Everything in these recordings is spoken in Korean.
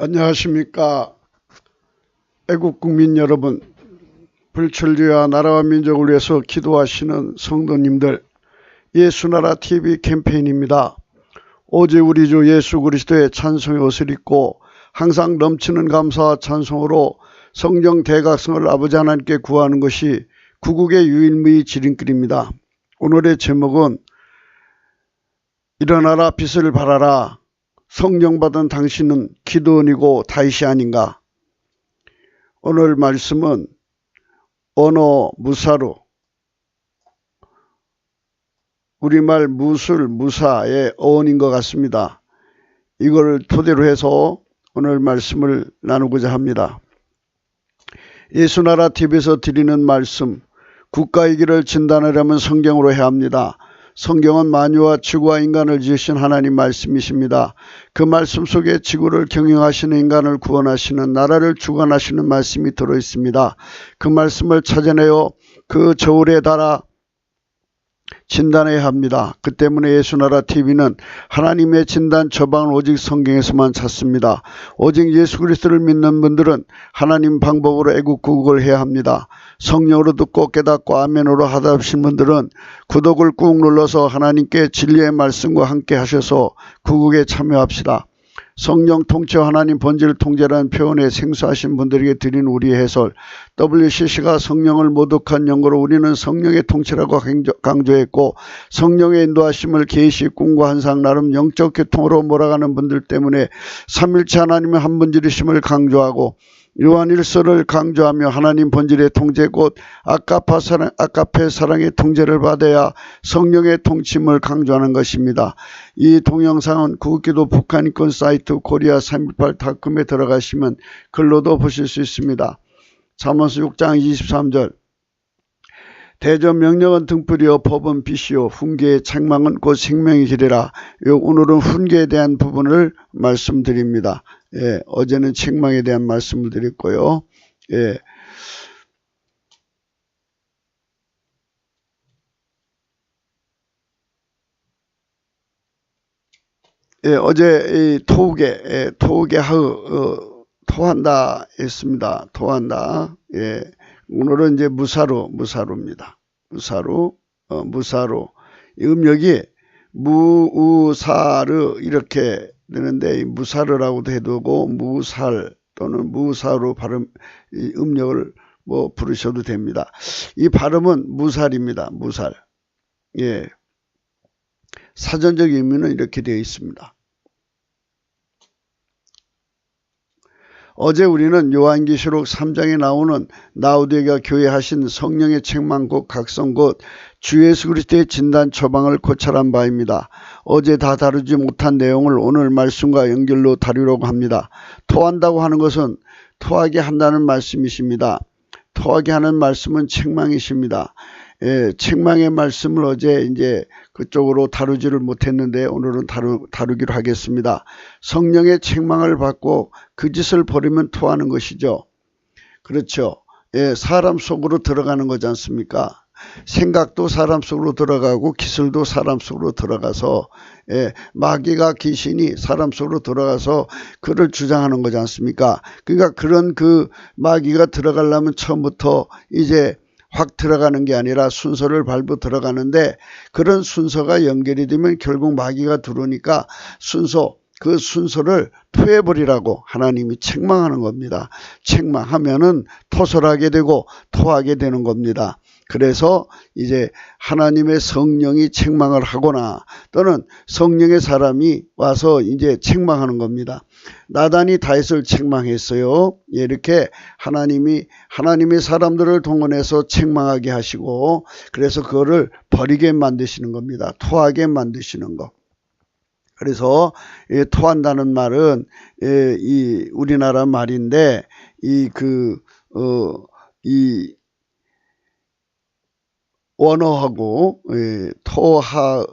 안녕하십니까. 애국 국민 여러분, 불철주야 나라와 민족을 위해서 기도하시는 성도님들, 예수나라 TV 캠페인입니다. 오직 우리 주 예수 그리스도의 찬송의 옷을 입고 항상 넘치는 감사와 찬송으로 성령 대각성을 아버지 하나님께 구하는 것이 구국의 유일무이 지름길입니다. 오늘의 제목은 일어나라 빛을 발하라, 성령 받은 당신은 기드온이고 다윗이 아닌가. 오늘 말씀은 언어 무사로, 우리말 무술 무사의 어원인 것 같습니다. 이걸 토대로 해서 오늘 말씀을 나누고자 합니다. 예수나라 TV에서 드리는 말씀, 국가의 길을 진단하려면 성경으로 해야 합니다. 성경은 만유와 지구와 인간을 지으신 하나님 말씀이십니다. 그 말씀 속에 지구를 경영하시는, 인간을 구원하시는, 나라를 주관하시는 말씀이 들어있습니다. 그 말씀을 찾아내어 그 저울에 달아 진단해야 합니다. 그 때문에 예수나라 TV는 하나님의 진단 처방을 오직 성경에서만 찾습니다. 오직 예수 그리스도를 믿는 분들은 하나님 방법으로 애국구국을 해야 합니다. 성령으로 듣고 깨닫고 아멘으로 하답신 분들은 구독을 꾹 눌러서 하나님께 진리의 말씀과 함께 하셔서 구국에 참여합시다. 성령 통치와 하나님 본질 통제라는 표현에 생소하신 분들에게 드린 우리의 해설, WCC가 성령을 모독한 연고로 우리는 성령의 통치라고 강조했고, 성령의 인도하심을 계시, 꿈과 환상, 나름 영적 교통으로 몰아가는 분들 때문에 삼일체 하나님의 한 분질이심을 강조하고, 요한일서를 강조하며 하나님 본질의 통제 곧 아까페 사랑의 통제를 받아야 성령의 통치임을 강조하는 것입니다. 이 동영상은 구국기도 북한인권 사이트 korea318.com에 들어가시면 글로도 보실 수 있습니다. 잠언서 6장 23절, 대전 명령은 등불이요 법은 빛이요 훈계의 책망은 곧 생명의 길이라. 오늘은 훈계에 대한 부분을 말씀드립니다. 예, 어제는 책망에 대한 말씀을 드렸고요. 예. 예, 어제 이 토우게 하으 토한다 했습니다. 토한다. 예. 오늘은 이제 무사로입니다. 무사로. 이 음력이 무우사르 이렇게 되는데, 무사르라고도 해두고 무살 또는 무사로 발음, 이 음력을 뭐 부르셔도 됩니다. 이 발음은 무살입니다. 무살. 예. 사전적 의미는 이렇게 되어 있습니다. 어제 우리는 요한계시록 3장에 나오는 라우디게아 교회에 하신 성령의 책망 곧 각성 곧 주 예수 그리스도의 진단 처방을 고찰한 바입니다. 어제 다 다루지 못한 내용을 오늘 말씀과 연결로 다루려고 합니다. 토한다고 하는 것은 토하게 한다는 말씀이십니다. 토하게 하는 말씀은 책망이십니다. 예, 책망의 말씀을 어제 이제 그쪽으로 다루지를 못했는데 오늘은 다루기로 하겠습니다. 성령의 책망을 받고 그 짓을 버리면 토하는 것이죠. 그렇죠. 예, 사람 속으로 들어가는 거지 않습니까? 생각도 사람 속으로 들어가고 기술도 사람 속으로 들어가서, 예, 마귀가 귀신이 사람 속으로 들어가서 그를 주장하는 거지 않습니까? 그러니까 그런 그 마귀가 들어가려면 처음부터 이제 확 들어가는 게 아니라 순서를 밟고 들어가는데, 그런 순서가 연결이 되면 결국 마귀가 들어오니까 그 순서를 토해버리라고 하나님이 책망하는 겁니다. 책망하면은 토설하게 되고 토하게 되는 겁니다. 그래서 이제 하나님의 성령이 책망을 하거나 또는 성령의 사람이 와서 이제 책망하는 겁니다. 나단이 다윗을 책망했어요. 이렇게 하나님의 사람들을 동원해서 책망하게 하시고, 그래서 그거를 버리게 만드시는 겁니다. 토하게 만드시는 거. 그래서 토한다는 말은 이 우리나라 말인데, 원어하고 토우게하,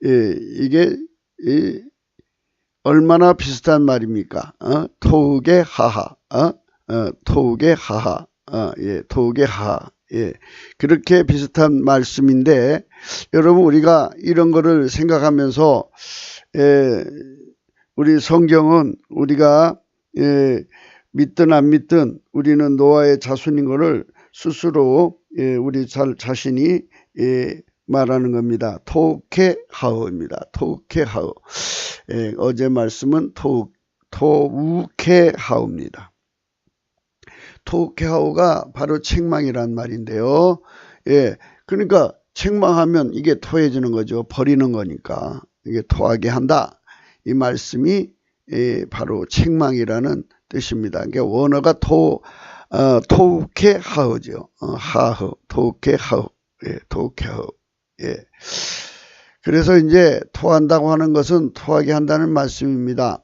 이게 얼마나 비슷한 말입니까? 토우게하하, 토우게하하, 예, 그렇게 비슷한 말씀인데 여러분 우리가 이런 거를 생각하면서 우리 성경은 우리가 믿든 안 믿든 우리는 노아의 자손인 것을 스스로 우리 자신이 말하는 겁니다. 토우케하우입니다. 토우케하우. 어제 말씀은 토우케하우입니다. 토우케하우가 바로 책망이란 말인데요. 그러니까 책망하면 이게 토해지는 거죠. 버리는 거니까. 이게 토하게 한다. 이 말씀이 바로 책망이라는 뜻입니다. 그러니까 원어가 토우케하우죠. 하흐, 토우케하우. 토우케하우. 그래서 이제 토한다고 하는 것은 토하게 한다는 말씀입니다.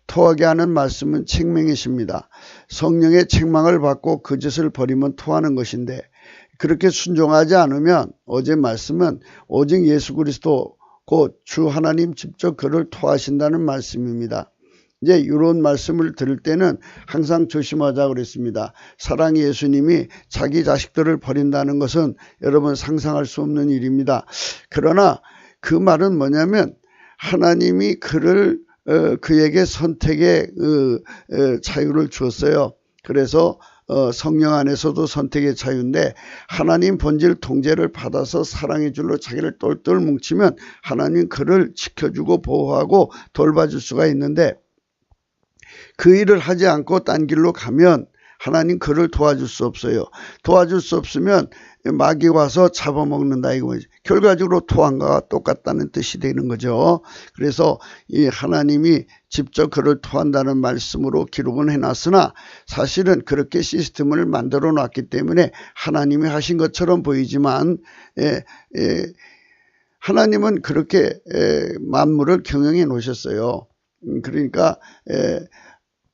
토하게 하는 말씀은 책망이십니다. 성령의 책망을 받고 그 짓을 버리면 토하는 것인데 그렇게 순종하지 않으면 어제 말씀은 오직 예수 그리스도 곧 주 하나님 직접 그를 토하신다는 말씀입니다. 이제 이런 말씀을 들을 때는 항상 조심하자고 그랬습니다. 사랑 예수님이 자기 자식들을 버린다는 것은 여러분 상상할 수 없는 일입니다. 그러나 그 말은 뭐냐면 하나님이 그에게 선택의 자유를 주었어요. 그래서 성령 안에서도 선택의 자유인데 하나님 본질 통제를 받아서 사랑의 줄로 자기를 똘똘 뭉치면 하나님 그를 지켜주고 보호하고 돌봐줄 수가 있는데 그 일을 하지 않고 딴 길로 가면 하나님 그를 도와줄 수 없어요. 도와줄 수 없으면 마귀 와서 잡아먹는다 이거지. 결과적으로 토한과 똑같다는 뜻이 되는 거죠. 그래서 이 하나님이 직접 그를 토한다는 말씀으로 기록은 해놨으나 사실은 그렇게 시스템을 만들어 놨기 때문에 하나님이 하신 것처럼 보이지만 하나님은 그렇게 만물을 경영해 놓으셨어요. 그러니까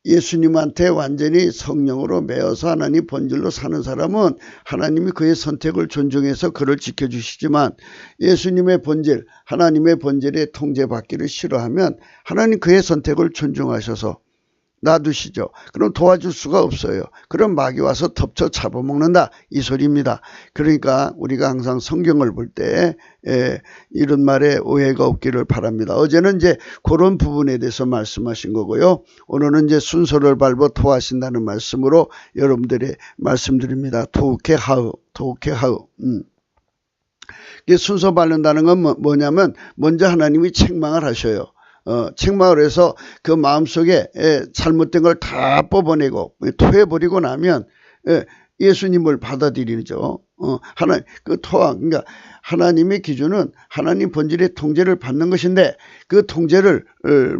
예수님한테 완전히 성령으로 매어서 하나님 본질로 사는 사람은 하나님이 그의 선택을 존중해서 그를 지켜주시지만 예수님의 본질, 하나님의 본질에 통제받기를 싫어하면 하나님 그의 선택을 존중하셔서 놔두시죠. 그럼 도와줄 수가 없어요. 그럼 마귀 와서 덮쳐 잡아먹는다 이 소리입니다. 그러니까 우리가 항상 성경을 볼 때 이런 말에 오해가 없기를 바랍니다. 어제는 이제 그런 부분에 대해서 말씀하신 거고요. 오늘은 이제 순서를 밟아 토하신다는 말씀으로 여러분들의 말씀드립니다. 토케하우. 순서 밟는다는 건 뭐냐면 먼저 하나님이 책망을 하셔요. 책망을 해서 그 마음속에 잘못된 걸 다 뽑아내고 토해버리고 나면 예수님을 받아들이죠. 그러니까 하나님의 기준은 하나님 본질의 통제를 받는 것인데 그 통제를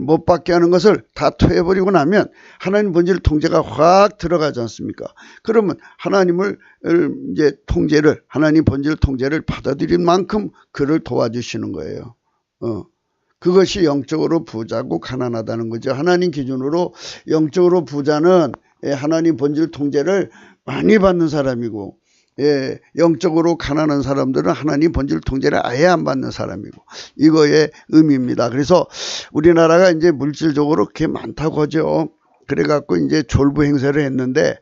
못 받게 하는 것을 다 토해버리고 나면 하나님 본질 통제가 확 들어가지 않습니까? 그러면 하나님을 이제 하나님 본질 통제를 받아들인 만큼 그를 도와주시는 거예요. 그것이 영적으로 부자고 가난하다는 거죠. 하나님 기준으로 영적으로 부자는 하나님 본질 통제를 많이 받는 사람이고 영적으로 가난한 사람들은 하나님 본질 통제를 아예 안 받는 사람이고 이거의 의미입니다. 그래서 우리나라가 이제 물질적으로 그렇게 많다고 하죠. 그래갖고 이제 졸부 행세를 했는데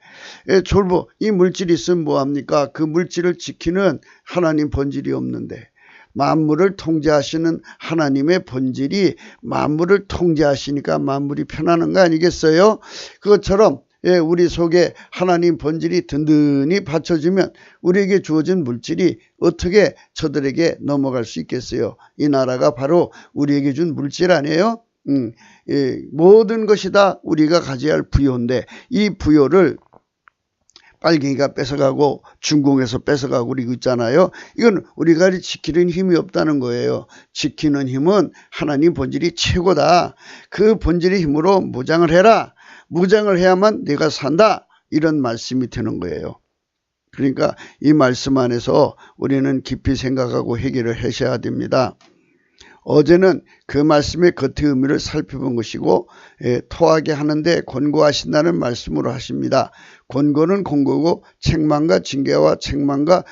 이 물질이 있으면 뭐합니까? 그 물질을 지키는 하나님 본질이 없는데 만물을 통제하시는 하나님의 본질이 만물을 통제하시니까 만물이 편안한 거 아니겠어요? 그것처럼 우리 속에 하나님 본질이 든든히 받쳐주면 우리에게 주어진 물질이 어떻게 저들에게 넘어갈 수 있겠어요? 이 나라가 바로 우리에게 준 물질 아니에요? 모든 것이 다 우리가 가져야 할 부요인데 이 부요를 빨갱이가 뺏어가고 중공에서 뺏어가고 그러고 있잖아요. 이건 우리가 지키는 힘이 없다는 거예요. 지키는 힘은 하나님 본질이 최고다. 그 본질의 힘으로 무장을 해라. 무장을 해야만 네가 산다. 이런 말씀이 되는 거예요. 그러니까 이 말씀 안에서 우리는 깊이 생각하고 해결을 하셔야 됩니다. 어제는 그 말씀의 겉의 의미를 살펴본 것이고 토하게 하는데 권고하신다는 말씀으로 하십니다. 권고는 권고고 책망과 징계와 책망과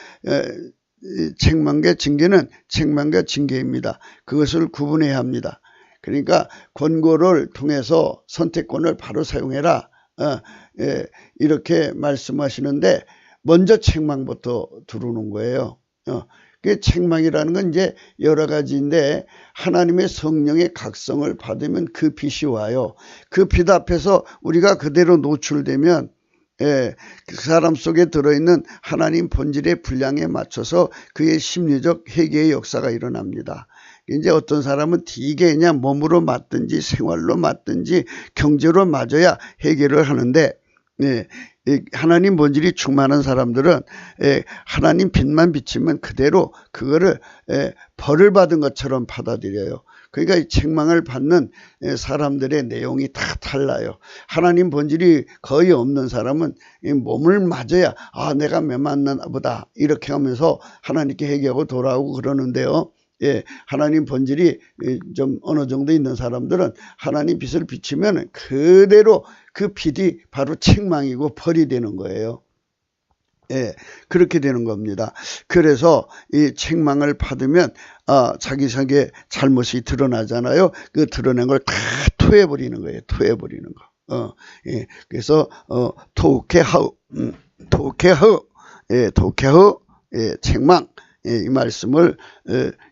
징계는 책망과 징계입니다. 그것을 구분해야 합니다. 그러니까 권고를 통해서 선택권을 바로 사용해라 이렇게 말씀하시는데 먼저 책망부터 들어오는 거예요. 그 책망이라는 건 이제 여러 가지인데 하나님의 성령의 각성을 받으면 그 빛이 와요. 그 빛 앞에서 우리가 그대로 노출되면 그 사람 속에 들어있는 하나님 본질의 분량에 맞춰서 그의 심리적 회개의 역사가 일어납니다. 이제 어떤 사람은 되게 그냥 몸으로 맞든지 생활로 맞든지 경제로 맞아야 해결을 하는데 하나님 본질이 충만한 사람들은 하나님 빛만 비치면 그대로 그거를 벌을 받은 것처럼 받아들여요. 그러니까 이 책망을 받는 사람들의 내용이 다 달라요. 하나님 본질이 거의 없는 사람은 몸을 맞아야 내가 매맞나 보다 이렇게 하면서 하나님께 회개하고 돌아오고 그러는데요. 하나님 본질이 좀 어느 정도 있는 사람들은 하나님 빛을 비치면 그대로 그 빛이 바로 책망이고 벌이 되는 거예요. 그렇게 되는 겁니다. 그래서 이 책망을 받으면 자기 속에 잘못이 드러나잖아요. 그 드러낸 걸 다 토해버리는 거예요. 토해버리는 거. 그래서 토케하우, 토케하우, 책망. 이 말씀을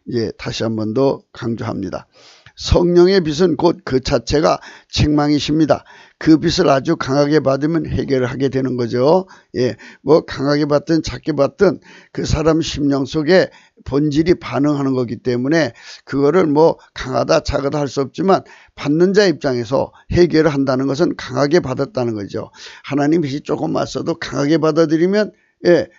이제 다시 한 번 더 강조합니다. 성령의 빛은 곧 그 자체가 책망이십니다. 그 빛을 아주 강하게 받으면 해결을 하게 되는 거죠. 뭐 강하게 받든 작게 받든 그 사람 심령 속에 본질이 반응하는 거기 때문에 그거를 뭐 강하다 작다 할 수 없지만 받는 자 입장에서 해결을 한다는 것은 강하게 받았다는 거죠. 하나님 빛이 조금 왔어도 강하게 받아들이면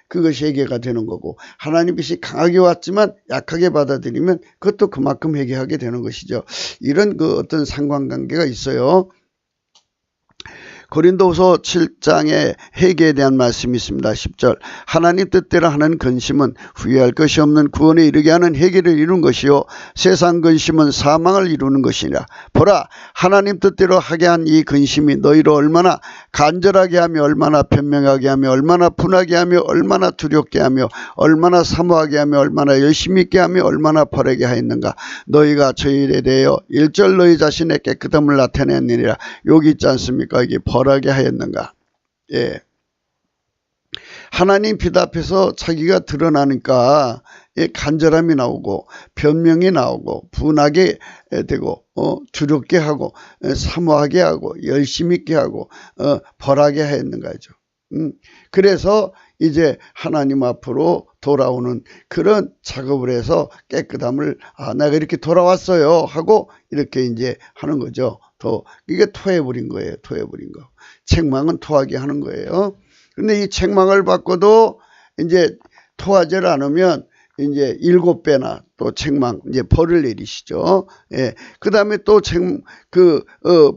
그것이 회개가 되는 거고 하나님 빛이 강하게 왔지만 약하게 받아들이면 그것도 그만큼 회개하게 되는 것이죠. 이런 그 어떤 상관관계가 있어요. 고린도후서 7장에 회개에 대한 말씀이 있습니다. 10절 하나님 뜻대로 하는 근심은 후회할 것이 없는 구원에 이르게 하는 회개를 이루는 것이요 세상 근심은 사망을 이루는 것이니라. 보라 하나님 뜻대로 하게 한 이 근심이 너희를 얼마나 간절하게 하며 얼마나 변명하게 하며 얼마나 분하게 하며 얼마나 두렵게 하며 얼마나 사모하게 하며 얼마나 열심히 있게 하며 얼마나 벌하게 하였는가. 너희가 저 일에 대하여 일절 너희 자신의 깨끗함을 나타내느니라. 여기 있지 않습니까? 이게 벌하게 하였는가. 하나님 빛 앞에서 자기가 드러나니까 간절함이 나오고 변명이 나오고 분하게 되고 두렵게 하고 사모하게 하고 열심히 있게 하고 벌하게 하였는가죠. 그래서 이제 하나님 앞으로 돌아오는 그런 작업을 해서 깨끗함을 내가 이렇게 돌아왔어요 하고 이렇게 이제 하는 거죠. 이게 토해버린 거예요. 토해버린 거. 책망은 토하게 하는 거예요. 근데 이 책망을 받고도 이제 토하지 않으면 이제 7배나 또 책망, 이제 벌을 내리시죠. 그 다음에 또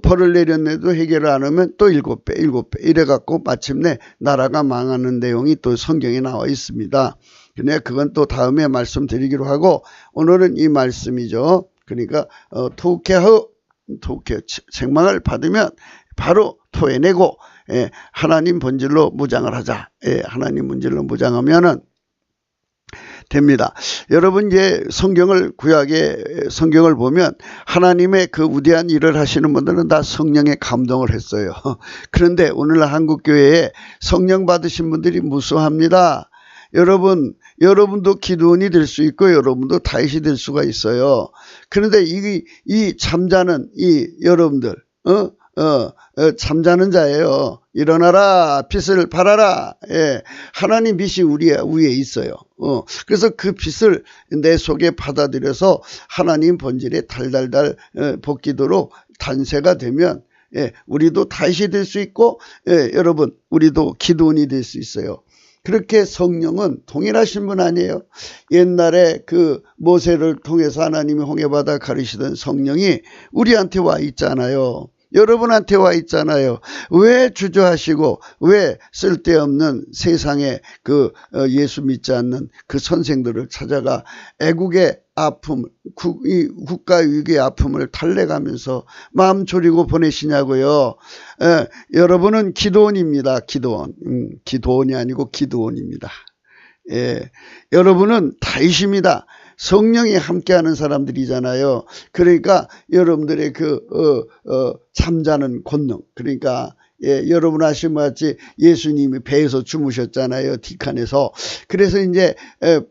벌을 내렸는데도 해결을 안 하면 또 7배. 이래갖고 마침내 나라가 망하는 내용이 또 성경에 나와 있습니다. 근데 그건 또 다음에 말씀드리기로 하고 오늘은 이 말씀이죠. 그러니까, 책망을 받으면 바로 토해내고, 하나님 본질로 무장을 하자. 하나님 본질로 무장하면은 됩니다. 여러분 이제 구약의 성경을 보면 하나님의 그 위대한 일을 하시는 분들은 다 성령에 감동을 했어요. 그런데 오늘날 한국교회에 성령 받으신 분들이 무수합니다. 여러분도 기드온이 될 수 있고 여러분도 다윗이 될 수가 있어요. 그런데 이 잠자는 여러분들 잠자는 자예요. 일어나라 빛을 발하라. 하나님 빛이 우리 위에 있어요. 그래서 그 빛을 내 속에 받아들여서 하나님 본질에 달달달 볶이도록 단세가 되면 우리도 다윗이 될 수 있고 여러분 우리도 기드온이 될 수 있어요. 그렇게 성령은 동일하신 분 아니에요. 옛날에 그 모세를 통해서 하나님이 홍해바다 가르치던 성령이 우리한테 와 있잖아요. 여러분한테 와 있잖아요. 왜 주저하시고 왜 쓸데없는 세상에 예수 믿지 않는 그 선생들을 찾아가 애국의 아픔, 국가 위기의 아픔을 달래가면서 마음 졸이고 보내시냐고요. 여러분은 기드온입니다. 기드온이 아니고 기드온입니다. 여러분은 다윗입니다. 성령이 함께하는 사람들이잖아요. 그러니까 여러분들의 잠자는 권능, 그러니까 여러분 아시는 것 같이 예수님이 배에서 주무셨잖아요. 뒷칸에서. 그래서 이제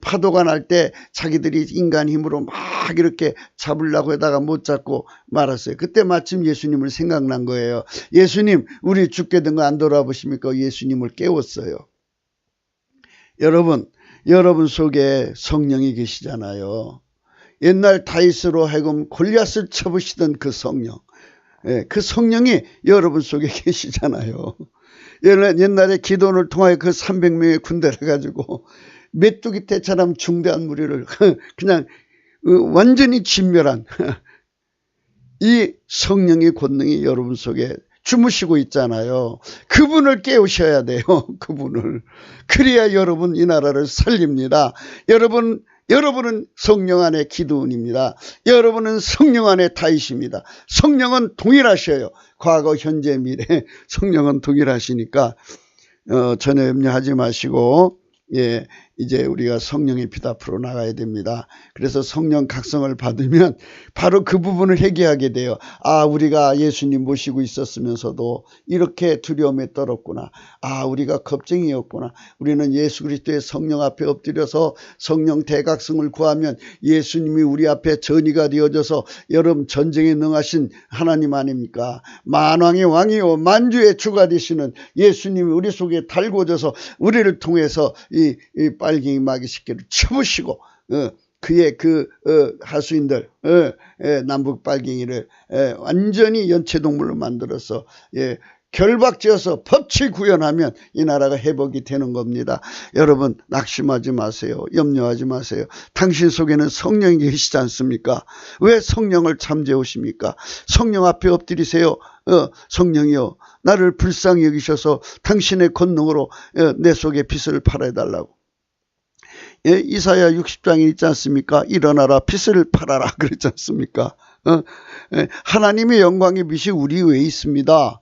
파도가 날 때 자기들이 인간 힘으로 막 이렇게 잡으려고 하다가 못 잡고 말았어요. 그때 마침 예수님을 생각난 거예요. 예수님, 우리 죽게 된 거 안 돌아보십니까? 예수님을 깨웠어요. 여러분 속에 성령이 계시잖아요. 옛날 다윗으로 하여금 골리앗을 쳐부시던 그 성령. 그 성령이 여러분 속에 계시잖아요. 옛날에 기도원을 통하여 그 300명의 군대를 가지고 메뚜기 떼처럼 중대한 무리를 그냥 완전히 진멸한 이 성령의 권능이 여러분 속에 주무시고 있잖아요. 그분을 깨우셔야 돼요. 그분을. 그래야 여러분 이 나라를 살립니다. 여러분은 성령 안에 기도원입니다. 여러분은 성령 안에 다윗입니다. 성령은 동일하셔요. 과거, 현재, 미래 성령은 동일하시니까 전혀 염려하지 마시고 이제 우리가 성령의 빛 앞으로 나가야 됩니다. 그래서 성령 각성을 받으면 바로 그 부분을 회개하게 돼요. 아, 우리가 예수님 모시고 있었으면서도 이렇게 두려움에 떨었구나. 아, 우리가 겁쟁이였구나. 우리는 예수 그리스도의 성령 앞에 엎드려서 성령 대각성을 구하면 예수님이 우리 앞에 전이가 되어져서 여러분 전쟁에 능하신 하나님 아닙니까? 만왕의 왕이요 만주의 주가 되시는 예수님이 우리 속에 달궈져서 우리를 통해서 이 빨갱이 마귀 새끼를 쳐부시고 그의 하수인들 남북 빨갱이를 완전히 연체동물로 만들어서 결박지어서 법치 구현하면 이 나라가 회복이 되는 겁니다. 여러분 낙심하지 마세요. 염려하지 마세요. 당신 속에는 성령이 계시지 않습니까? 왜 성령을 잠재우십니까? 성령 앞에 엎드리세요. 성령이여, 나를 불쌍히 여기셔서 당신의 권능으로 내 속에 빛을 발해달라고. 이사야 60장에 있지 않습니까? 일어나라 빛을 발하라 그랬지 않습니까? 하나님의 영광의 빛이 우리 외에 있습니다.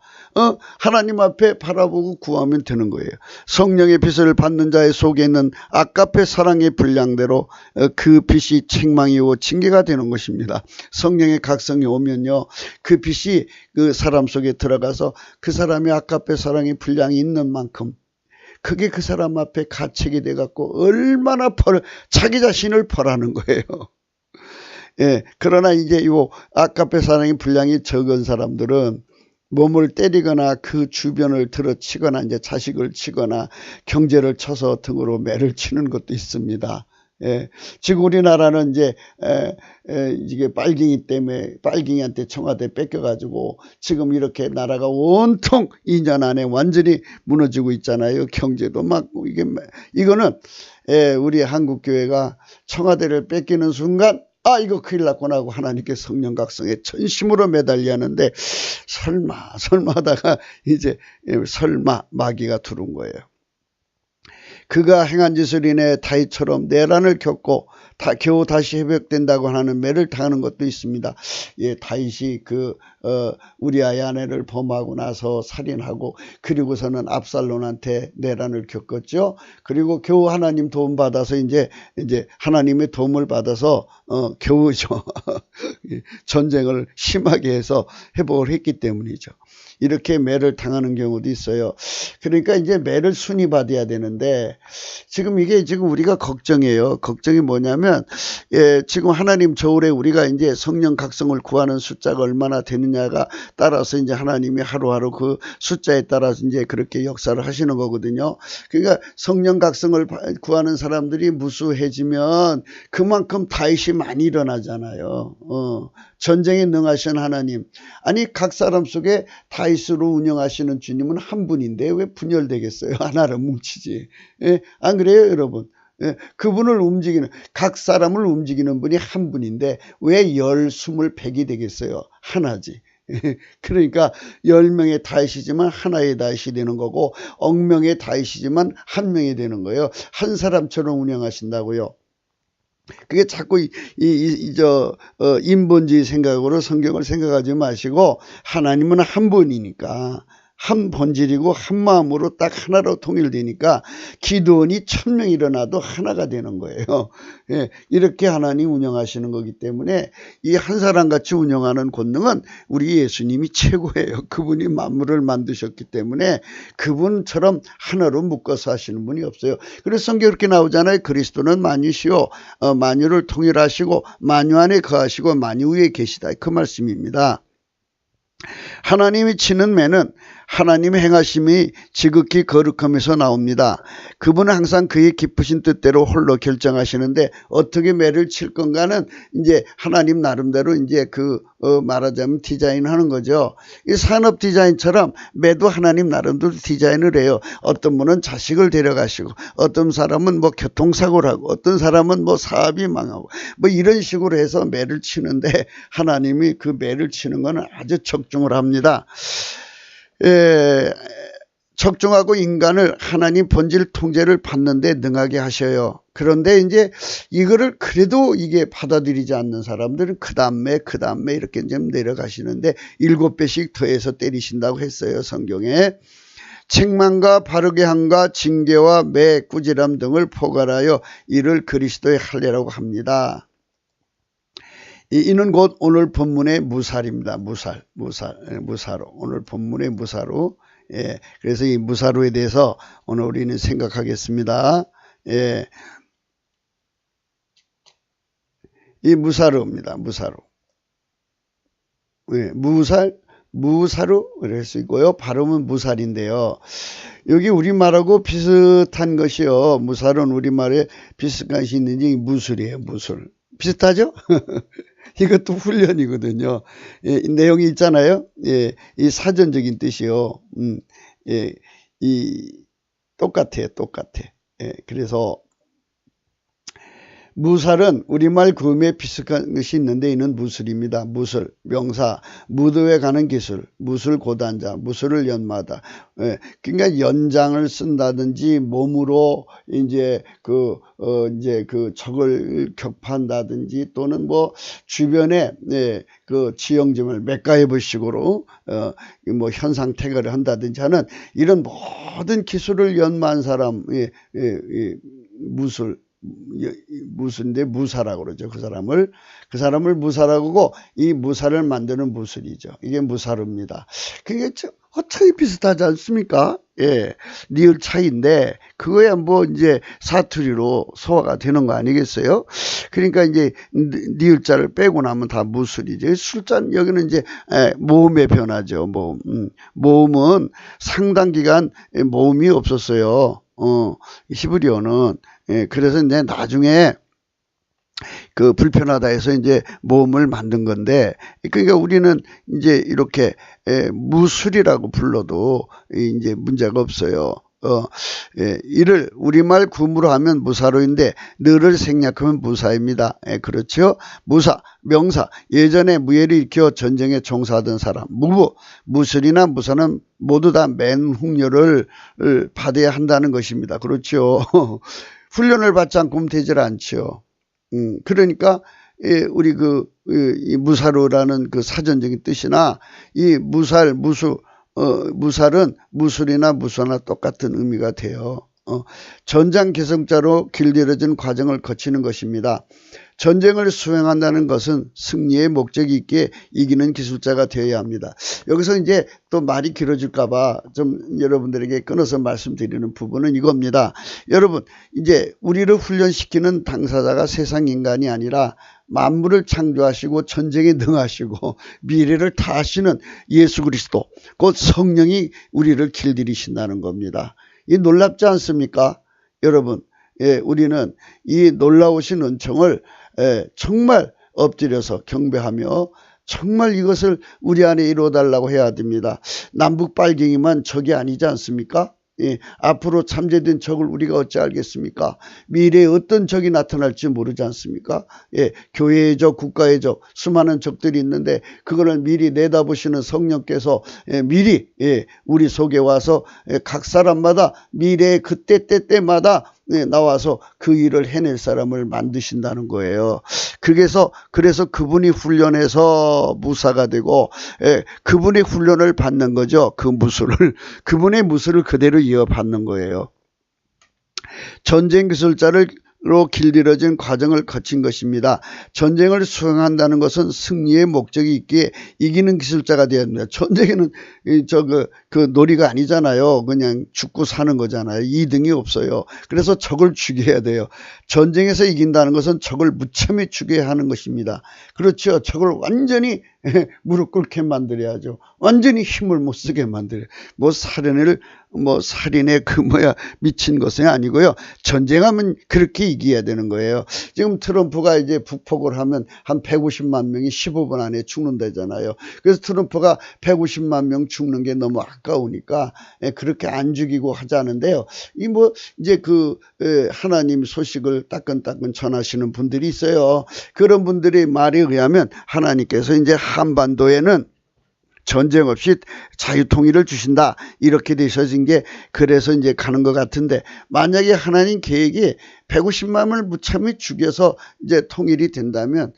하나님 앞에 바라보고 구하면 되는 거예요. 성령의 빛을 받는 자의 속에 있는 아까페 사랑의 분량대로 그 빛이 책망이고 징계가 되는 것입니다. 성령의 각성이 오면요, 그 빛이 그 사람 속에 들어가서 그 사람의 아까페 사랑의 분량이 있는 만큼 그게 그 사람 앞에 가책이 돼갖고 얼마나 자기 자신을 벌하는 거예요. 그러나 이제 요 아까페 사랑의 분량이 적은 사람들은 몸을 때리거나 그 주변을 들어치거나 이제 자식을 치거나 경제를 쳐서 등으로 매를 치는 것도 있습니다. 지금 우리나라는 이제 이게 빨갱이 때문에 빨갱이한테 청와대 뺏겨가지고 지금 이렇게 나라가 온통 2년 안에 완전히 무너지고 있잖아요. 경제도 막 이거는 우리 한국 교회가 청와대를 뺏기는 순간 아, 이거 큰일 났구나 하고 하나님께 성령 각성에 전심으로 매달려 하는데 설마 하다가 이제 설마 마귀가 들어온 거예요. 그가 행한 짓을 인해 다윗처럼 내란을 겪고 겨우 다시 회복된다고 하는 매를 당하는 것도 있습니다. 다윗이 우리아의 아내를 범하고 나서 살인하고 그리고서는 압살론한테 내란을 겪었죠. 그리고 겨우 하나님 도움 받아서 이제 하나님의 도움을 받아서 겨우 전쟁을 심하게 해서 회복을 했기 때문이죠. 이렇게 매를 당하는 경우도 있어요. 그러니까 이제 매를 순위 받아야 되는데 지금 우리가 걱정이에요. 걱정이 뭐냐면 지금 하나님 저울에 우리가 이제 성령 각성을 구하는 숫자가 얼마나 되느냐가 따라서 이제 하나님이 하루하루 그 숫자에 따라서 이제 그렇게 역사를 하시는 거거든요. 그러니까 성령 각성을 구하는 사람들이 무수해지면 그만큼 다윗이 많이 일어나잖아요. 전쟁에 능하신 하나님, 아니 각 사람 속에 다윗으로 운영하시는 주님은 한 분인데 왜 분열되겠어요? 하나로 뭉치지. 안 그래요 여러분? 그분을 각 사람을 움직이는 분이 한 분인데 왜 10, 20, 100이 되겠어요? 하나지. 그러니까 10명의 다윗이지만 하나의 다윗이 되는 거고 억명의 다윗이지만 한 명이 되는 거예요. 한 사람처럼 운영하신다고요. 그게 자꾸 인본주의 생각으로 성경을 생각하지 마시고 하나님은 한 분이니까 한 본질이고 한 마음으로 딱 하나로 통일되니까 기도원이 1000명 일어나도 하나가 되는 거예요. 예, 이렇게 하나님 운영하시는 거기 때문에 이 한 사람 같이 운영하는 권능은 우리 예수님이 최고예요. 그분이 만물을 만드셨기 때문에 그분처럼 하나로 묶어서 하시는 분이 없어요. 그래서 성경에 이렇게 나오잖아요. 그리스도는 만유시요 만유를 통일하시고 만유 안에 거하시고 만유 위에 계시다. 그 말씀입니다. 하나님이 치는 매는 하나님의 행하심이 지극히 거룩함에서 나옵니다. 그분은 항상 그의 깊으신 뜻대로 홀로 결정하시는데 어떻게 매를 칠 건가는 이제 하나님 나름대로 이제 말하자면 디자인하는 거죠. 이 산업 디자인처럼 매도 하나님 나름대로 디자인을 해요. 어떤 분은 자식을 데려가시고 어떤 사람은 뭐 교통사고를 하고 어떤 사람은 뭐 사업이 망하고 뭐 이런 식으로 해서 매를 치는데 하나님이 그 매를 치는 거는 아주 적중을 합니다. 적중하고 인간을 하나님 본질 통제를 받는데 능하게 하셔요. 그런데 이제 이거를 그래도 이게 받아들이지 않는 사람들은 그 다음에 이렇게 좀 내려가시는데 7배씩 더해서 때리신다고 했어요. 성경에. 책망과 바르게 함과 징계와 매 꾸지람 등을 포괄하여 이를 그리스도의 할례라고 합니다. 이는 곧 오늘 본문의 무살입니다. 무사로. 오늘 본문의 무사로. 예, 그래서 이 무사로에 대해서 오늘 우리는 생각하겠습니다. 예, 이 무사로입니다. 무사로. 예, 무사로 그럴 수 있고요. 발음은 무살인데요. 여기 우리말하고 비슷한 것이요. 무살은 우리말에 비슷한 것이 있는지 무술이에요. 무술. 비슷하죠? 이것도 훈련이거든요. 예, 내용이 있잖아요. 예, 이 사전적인 뜻이요. 예, 똑같아요. 예, 그래서 무살은 우리말 구음에 비슷한 것이 있는데 이는 무술입니다. 무술, 명사, 무도에 가는 기술, 무술 고단자, 무술을 연마하다. 예, 그러니까 연장을 쓴다든지 몸으로 이제 그 적을 격파한다든지 또는 뭐 주변에 그 지형점을 맥가이버 식으로 뭐 현상 태거를 한다든지 하는 이런 모든 기술을 연마한 사람 무술인데 무사라고 그러죠. 그 사람을 무사라고 하고 이 무사를 만드는 무술이죠. 이게 무사릅니다. 그게 어차피 비슷하지 않습니까? 예, 리을 차이인데 그거야 뭐 이제 사투리로 소화가 되는 거 아니겠어요? 그러니까 이제 리을자를 빼고 나면 다 무술이죠. 술자는 여기는 이제 모음의 변화죠. 모음은 상당 기간 모음이 없었어요. 히브리어는. 예, 그래서 이제 나중에 그 불편하다 해서 이제 모음을 만든 건데, 그러니까 우리는 이제 이렇게 무술이라고 불러도 이제 문제가 없어요. 이를 우리말 구음으로 하면 무사로인데 늘을 생략하면 무사입니다. 그렇죠? 무사, 명사, 예전에 무예를 일으켜 전쟁에 종사하던 사람. 무술이나 무사는 모두 다 맨홍렬을 받아야 한다는 것입니다. 그렇죠? 훈련을 받지 않고 되질 않죠. 그러니까 우리 이 무사로라는 그 사전적인 뜻이나 이 무살은 무술이나 무사나 똑같은 의미가 돼요. 전장 개성자로 길들여진 과정을 거치는 것입니다. 전쟁을 수행한다는 것은 승리의 목적이 있기에 이기는 기술자가 되어야 합니다. 여기서 이제 또 말이 길어질까봐 좀 여러분들에게 끊어서 말씀드리는 부분은 이겁니다. 여러분, 이제 우리를 훈련시키는 당사자가 세상 인간이 아니라 만물을 창조하시고 전쟁에 능하시고 미래를 다 하시는 예수 그리스도, 곧 성령이 우리를 길들이신다는 겁니다. 이 놀랍지 않습니까? 여러분, 우리는 이 놀라우신 은총을 정말 엎드려서 경배하며 정말 이것을 우리 안에 이루어달라고 해야 됩니다. 남북 빨갱이만 적이 아니지 않습니까? 앞으로 참재된 적을 우리가 어찌 알겠습니까? 미래에 어떤 적이 나타날지 모르지 않습니까? 교회의 적, 국가의 적, 수많은 적들이 있는데 그거를 미리 내다보시는 성령께서 미리 우리 속에 와서 각 사람마다 미래의 그때 때마다 나와서 그 일을 해낼 사람을 만드신다는 거예요. 그래서 그분이 훈련해서 무사가 되고, 그분의 훈련을 받는 거죠. 그 무술을. 그분의 무술을 그대로 이어받는 거예요. 전쟁 기술자로 길들여진 과정을 거친 것입니다. 전쟁을 수행한다는 것은 승리의 목적이 있기에 이기는 기술자가 되어야 합니다. 전쟁에는 그 놀이가 아니잖아요. 그냥 죽고 사는 거잖아요. 2등이 없어요. 그래서 적을 죽여야 돼요. 전쟁에서 이긴다는 것은 적을 무참히 죽여야 하는 것입니다. 그렇죠. 적을 완전히 무릎 꿇게 만들어야죠. 완전히 힘을 못 쓰게 만들어요. 살인의 미친 것은 아니고요. 전쟁하면 그렇게 이겨야 되는 거예요. 지금 트럼프가 이제 북폭을 하면 한 150만 명이 15분 안에 죽는다잖아요. 그래서 트럼프가 150만 명 죽는 게 너무 아까우니까 그렇게 안 죽이고 하자는데요. 이제 하나님 소식을 따끈따끈 전하시는 분들이 있어요. 그런 분들의 말에 의하면 하나님께서 이제 한반도에는 전쟁 없이 자유통일을 주신다. 이렇게 되셔진 게 그래서 이제 가는 것 같은데, 만약에 하나님 계획이 150만을 무참히 죽여서 이제 통일이 된다면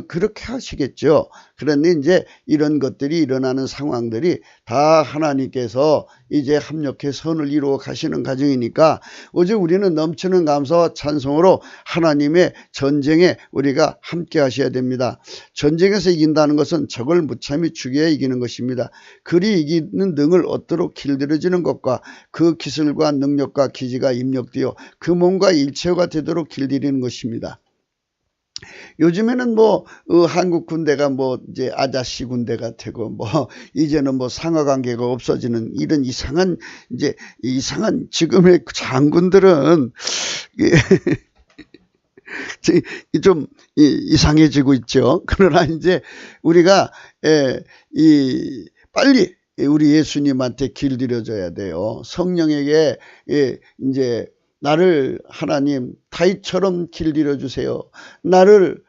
그렇게 하시겠죠. 그런데 이제 이런 것들이 일어나는 상황들이 다 하나님께서 이제 합력해 선을 이루어 가시는 과정이니까 어제 우리는 넘치는 감사와 찬송으로 하나님의 전쟁에 우리가 함께 하셔야 됩니다. 전쟁에서 이긴다는 것은 적을 무참히 죽여야 이기는 것입니다. 그리 이기는 능을 얻도록 길들여지는 것과 그 기술과 능력과 기지가 입력되어 그 몸과 일체가 되도록 길들이는 것입니다. 요즘에는 한국 군대가 이제 아자씨 군대가 되고 이제는 상하관계가 없어지는 이런 이상한 지금의 장군들은 좀 이상해지고 있죠. 그러나 이제 우리가 빨리 우리 예수님한테 길들여져야 돼요. 성령에게 이제 나를 하나님 다윗처럼 길들여 주세요. 나를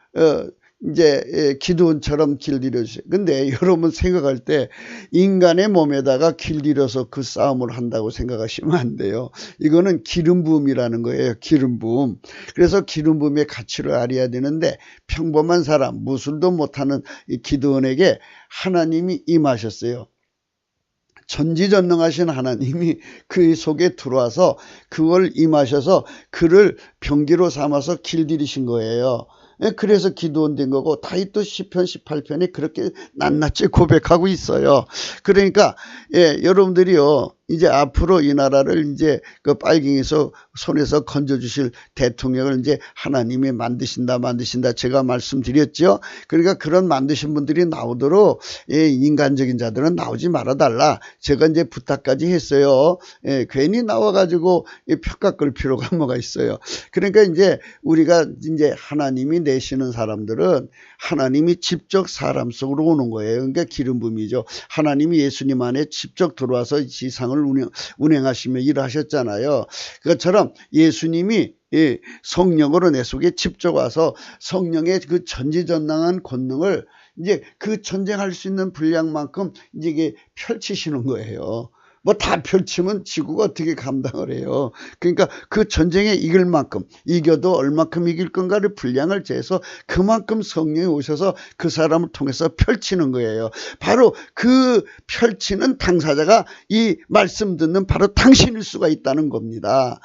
이제 기드온처럼 길들여 주세요. 근데 여러분 생각할 때 인간의 몸에다가 길들여서 그 싸움을 한다고 생각하시면 안 돼요. 이거는 기름 부음이라는 거예요. 기름 부음. 그래서 기름 부음의 가치를 알아야 되는데, 평범한 사람, 무술도 못하는 이 기드온에게 하나님이 임하셨어요. 전지전능하신 하나님이 그 속에 들어와서 그걸 임하셔서 그를 병기로 삼아서 길들이신 거예요. 그래서 기드온 된 거고, 다윗도 시편 18편에 그렇게 낱낱이 고백하고 있어요. 그러니까 여러분들이요, 이제 앞으로 이 나라를 이제 그 빨갱이에서 손에서 건져주실 대통령을 이제 하나님이 만드신다 제가 말씀드렸죠. 그러니까 그런 만드신 분들이 나오도록 인간적인 자들은 나오지 말아달라 제가 이제 부탁까지 했어요. 괜히 나와가지고 펴깎을 끌 필요가 뭐가 있어요. 그러니까 이제 우리가 이제 하나님이 내시는 사람들은 하나님이 직접 사람 속으로 오는 거예요. 그러니까 기름 부음이죠. 하나님이 예수님 안에 직접 들어와서 지상을 운행하시며 일하셨잖아요. 그것처럼 예수님이 성령으로 내 속에 직접 와서 성령의 그 전지전능한 권능을 이제 그 전쟁할 수 있는 분량만큼 이제 이게 펼치시는 거예요. 다 펼치면 지구가 어떻게 감당을 해요. 그러니까 그 전쟁에 이길 만큼, 이겨도 얼마큼 이길 건가를 분량을 재서 그만큼 성령이 오셔서 그 사람을 통해서 펼치는 거예요. 바로 그 펼치는 당사자가 이 말씀 듣는 바로 당신일 수가 있다는 겁니다.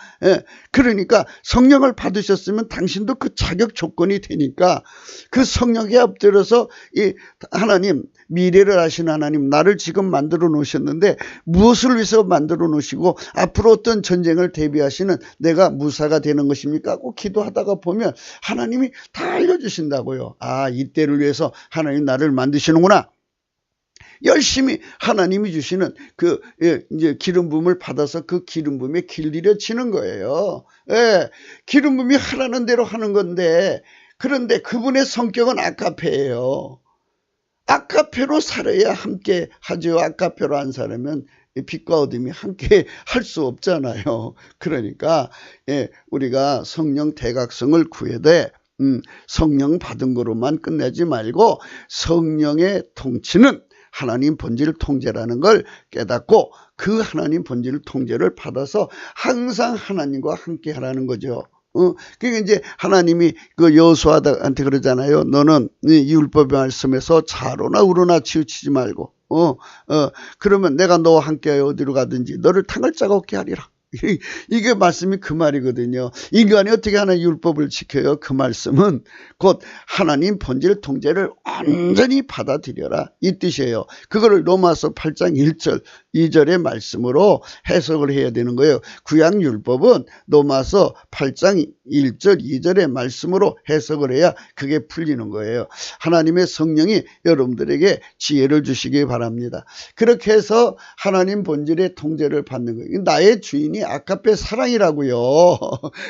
그러니까 성령을 받으셨으면 당신도 그 자격 조건이 되니까 그 성령에 엎드려서 이 하나님, 미래를 아시는 하나님, 나를 지금 만들어 놓으셨는데 무엇을 위해서 만들어 놓으시고 앞으로 어떤 전쟁을 대비하시는 내가 무사가 되는 것입니까? 꼭 기도하다가 보면 하나님이 다 알려주신다고요. 이때를 위해서 하나님 나를 만드시는구나. 열심히 하나님이 주시는 이제 기름 부음을 받아서 그 기름 부음에 길들여지는 거예요. 기름 부음이 하라는 대로 하는 건데, 그런데 그분의 성격은 아카페예요. 아카페로 살아야 함께 하죠. 아카페로 안 살면 빛과 어둠이 함께 할 수 없잖아요. 그러니까 우리가 성령 대각성을 구해야 돼. 성령 받은 거로만 끝내지 말고 성령의 통치는 하나님 본질 통제라는 걸 깨닫고 그 하나님 본질 통제를 받아서 항상 하나님과 함께 하라는 거죠. 그러니까 이제 하나님이 그 여호수아한테 그러잖아요. 너는 이 율법의 말씀에서 좌로나 우로나 치우치지 말고, 그러면 내가 너와 함께하여 어디로 가든지 너를 탕을 짜고 없게 하리라. 이게 말씀이 그 말이거든요. 인간이 어떻게 하나의 율법을 지켜요? 그 말씀은 곧 하나님 본질 통제를 완전히 받아들여라, 이 뜻이에요. 그거를 로마서 8장 1절 2절의 말씀으로 해석을 해야 되는 거예요. 구약 율법은 로마서 8장 1절 2절의 말씀으로 해석을 해야 그게 풀리는 거예요. 하나님의 성령이 여러분들에게 지혜를 주시기 바랍니다. 그렇게 해서 하나님 본질의 통제를 받는 거예요. 나의 주인이 아가페 사랑이라고요.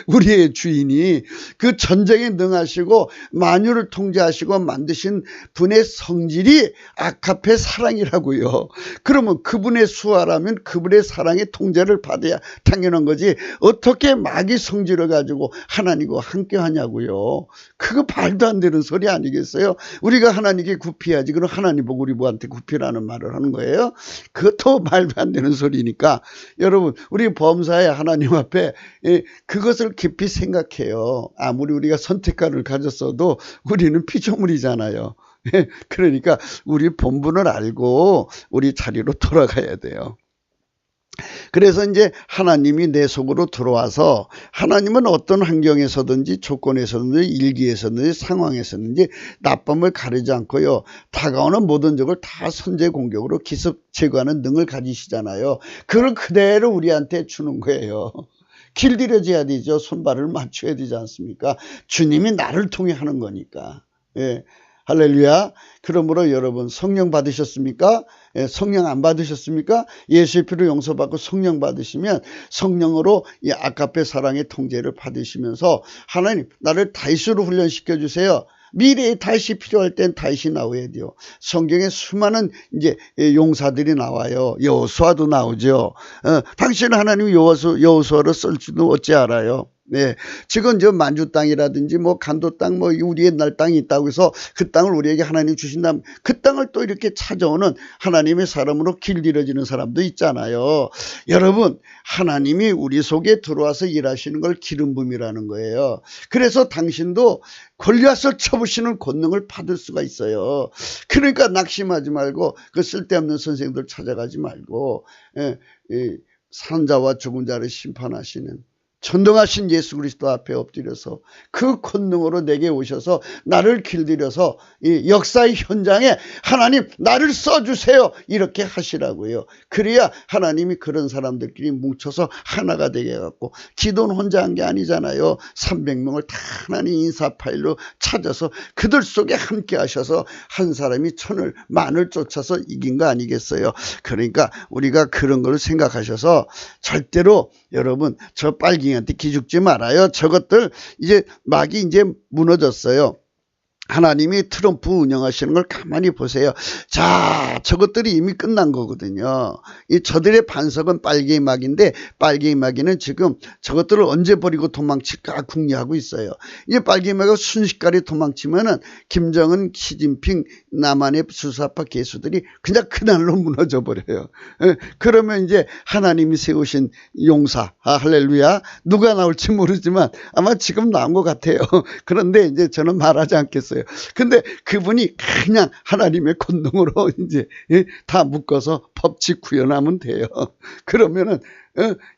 우리의 주인이 그 전쟁에 능하시고 만유를 통제하시고 만드신 분의 성질이 아가페 사랑이라고요. 그러면 그분의 수하라면 그분의 사랑의 통제를 받아야 당연한 거지, 어떻게 마귀 성질을 가지고 하나님과 함께 하냐고요. 그거 말도 안 되는 소리 아니겠어요? 우리가 하나님께 굽혀야지, 그럼 하나님 보고 우리 뭐한테 굽히라는 말을 하는 거예요? 그것도 말도 안 되는 소리니까 여러분, 우리 범사에 하나님 앞에 그것을 깊이 생각해요. 아무리 우리가 선택관을 가졌어도 우리는 피조물이잖아요. 그러니까 우리 본분을 알고 우리 자리로 돌아가야 돼요. 그래서 이제 하나님이 내 속으로 들어와서, 하나님은 어떤 환경에서든지 조건에서든지 일기에서든지 상황에서든지 나쁨을 가리지 않고요, 다가오는 모든 적을 다 선제 공격으로 기습 제거하는 능을 가지시잖아요. 그걸 그대로 우리한테 주는 거예요. 길들여져야 되죠. 손발을 맞춰야 되지 않습니까? 주님이 나를 통해 하는 거니까. 예. 할렐루야. 그러므로 여러분, 성령 받으셨습니까? 예, 성령 안 받으셨습니까? 예수의 피로 용서받고 성령 받으시면 성령으로 이 아가페 사랑의 통제를 받으시면서, 하나님 나를 다윗으로 훈련시켜 주세요. 미래에 다윗이 필요할 땐 다윗이 나와야 돼요. 성경에 수많은 이제 용사들이 나와요. 여호수아도 나오죠. 당신은 하나님이 여호수아를 쓸지도 어찌 알아요? 네, 지금 저 만주 땅이라든지 뭐 간도 땅, 뭐 우리 옛날 땅이 있다고 해서 그 땅을 우리에게 하나님 주신다면 그 땅을 또 이렇게 찾아오는 하나님의 사람으로 길들여지는 사람도 있잖아요. 여러분, 하나님이 우리 속에 들어와서 일하시는 걸 기름 부음이라는 거예요. 그래서 당신도 골리앗을 쳐부시는 권능을 받을 수가 있어요. 그러니까 낙심하지 말고 그 쓸데없는 선생님들 찾아가지 말고, 산자와 죽은 자를 심판하시는 전능하신 예수 그리스도 앞에 엎드려서 그 권능으로 내게 오셔서 나를 길들여서 이 역사의 현장에 하나님 나를 써주세요, 이렇게 하시라고요. 그래야 하나님이 그런 사람들끼리 뭉쳐서 하나가 되게 해갖고, 기도는 혼자 한 게 아니잖아요. 300명을 다 하나님 인사 파일로 찾아서 그들 속에 함께 하셔서 한 사람이 천을 만을 쫓아서 이긴 거 아니겠어요? 그러니까 우리가 그런 걸 생각하셔서 절대로 여러분 저 빨갱이한테 기죽지 말아요. 저것들 이제 막이 이제 무너졌어요. 하나님이 트럼프 운영하시는 걸 가만히 보세요. 자, 저것들이 이미 끝난 거거든요. 저들의 반석은 빨갱이 마귀인데, 빨갱이 마귀는 지금 저것들을 언제 버리고 도망칠까 궁리하고 있어요. 이제 빨갱이 마귀가 순식간에 도망치면은 김정은, 시진핑, 남한의 수사파 개수들이 그냥 그날로 무너져 버려요. 그러면 이제 하나님이 세우신 용사, 할렐루야, 누가 나올지 모르지만 아마 지금 나온 것 같아요. 그런데 이제 저는 말하지 않겠어요. 근데 그분이 그냥 하나님의 권능으로 이제 다 묶어서 법칙 구현하면 돼요. 그러면은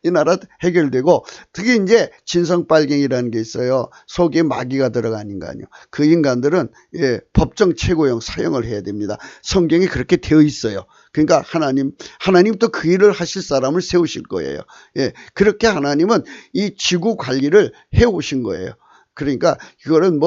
이 나라 해결되고, 특히 이제 진성빨갱이라는 게 있어요. 속에 마귀가 들어간 인간이요. 그 인간들은 법정 최고형 사형을 해야 됩니다. 성경이 그렇게 되어 있어요. 그러니까 하나님 또 그 일을 하실 사람을 세우실 거예요. 그렇게 하나님은 이 지구 관리를 해오신 거예요. 그러니까 이거는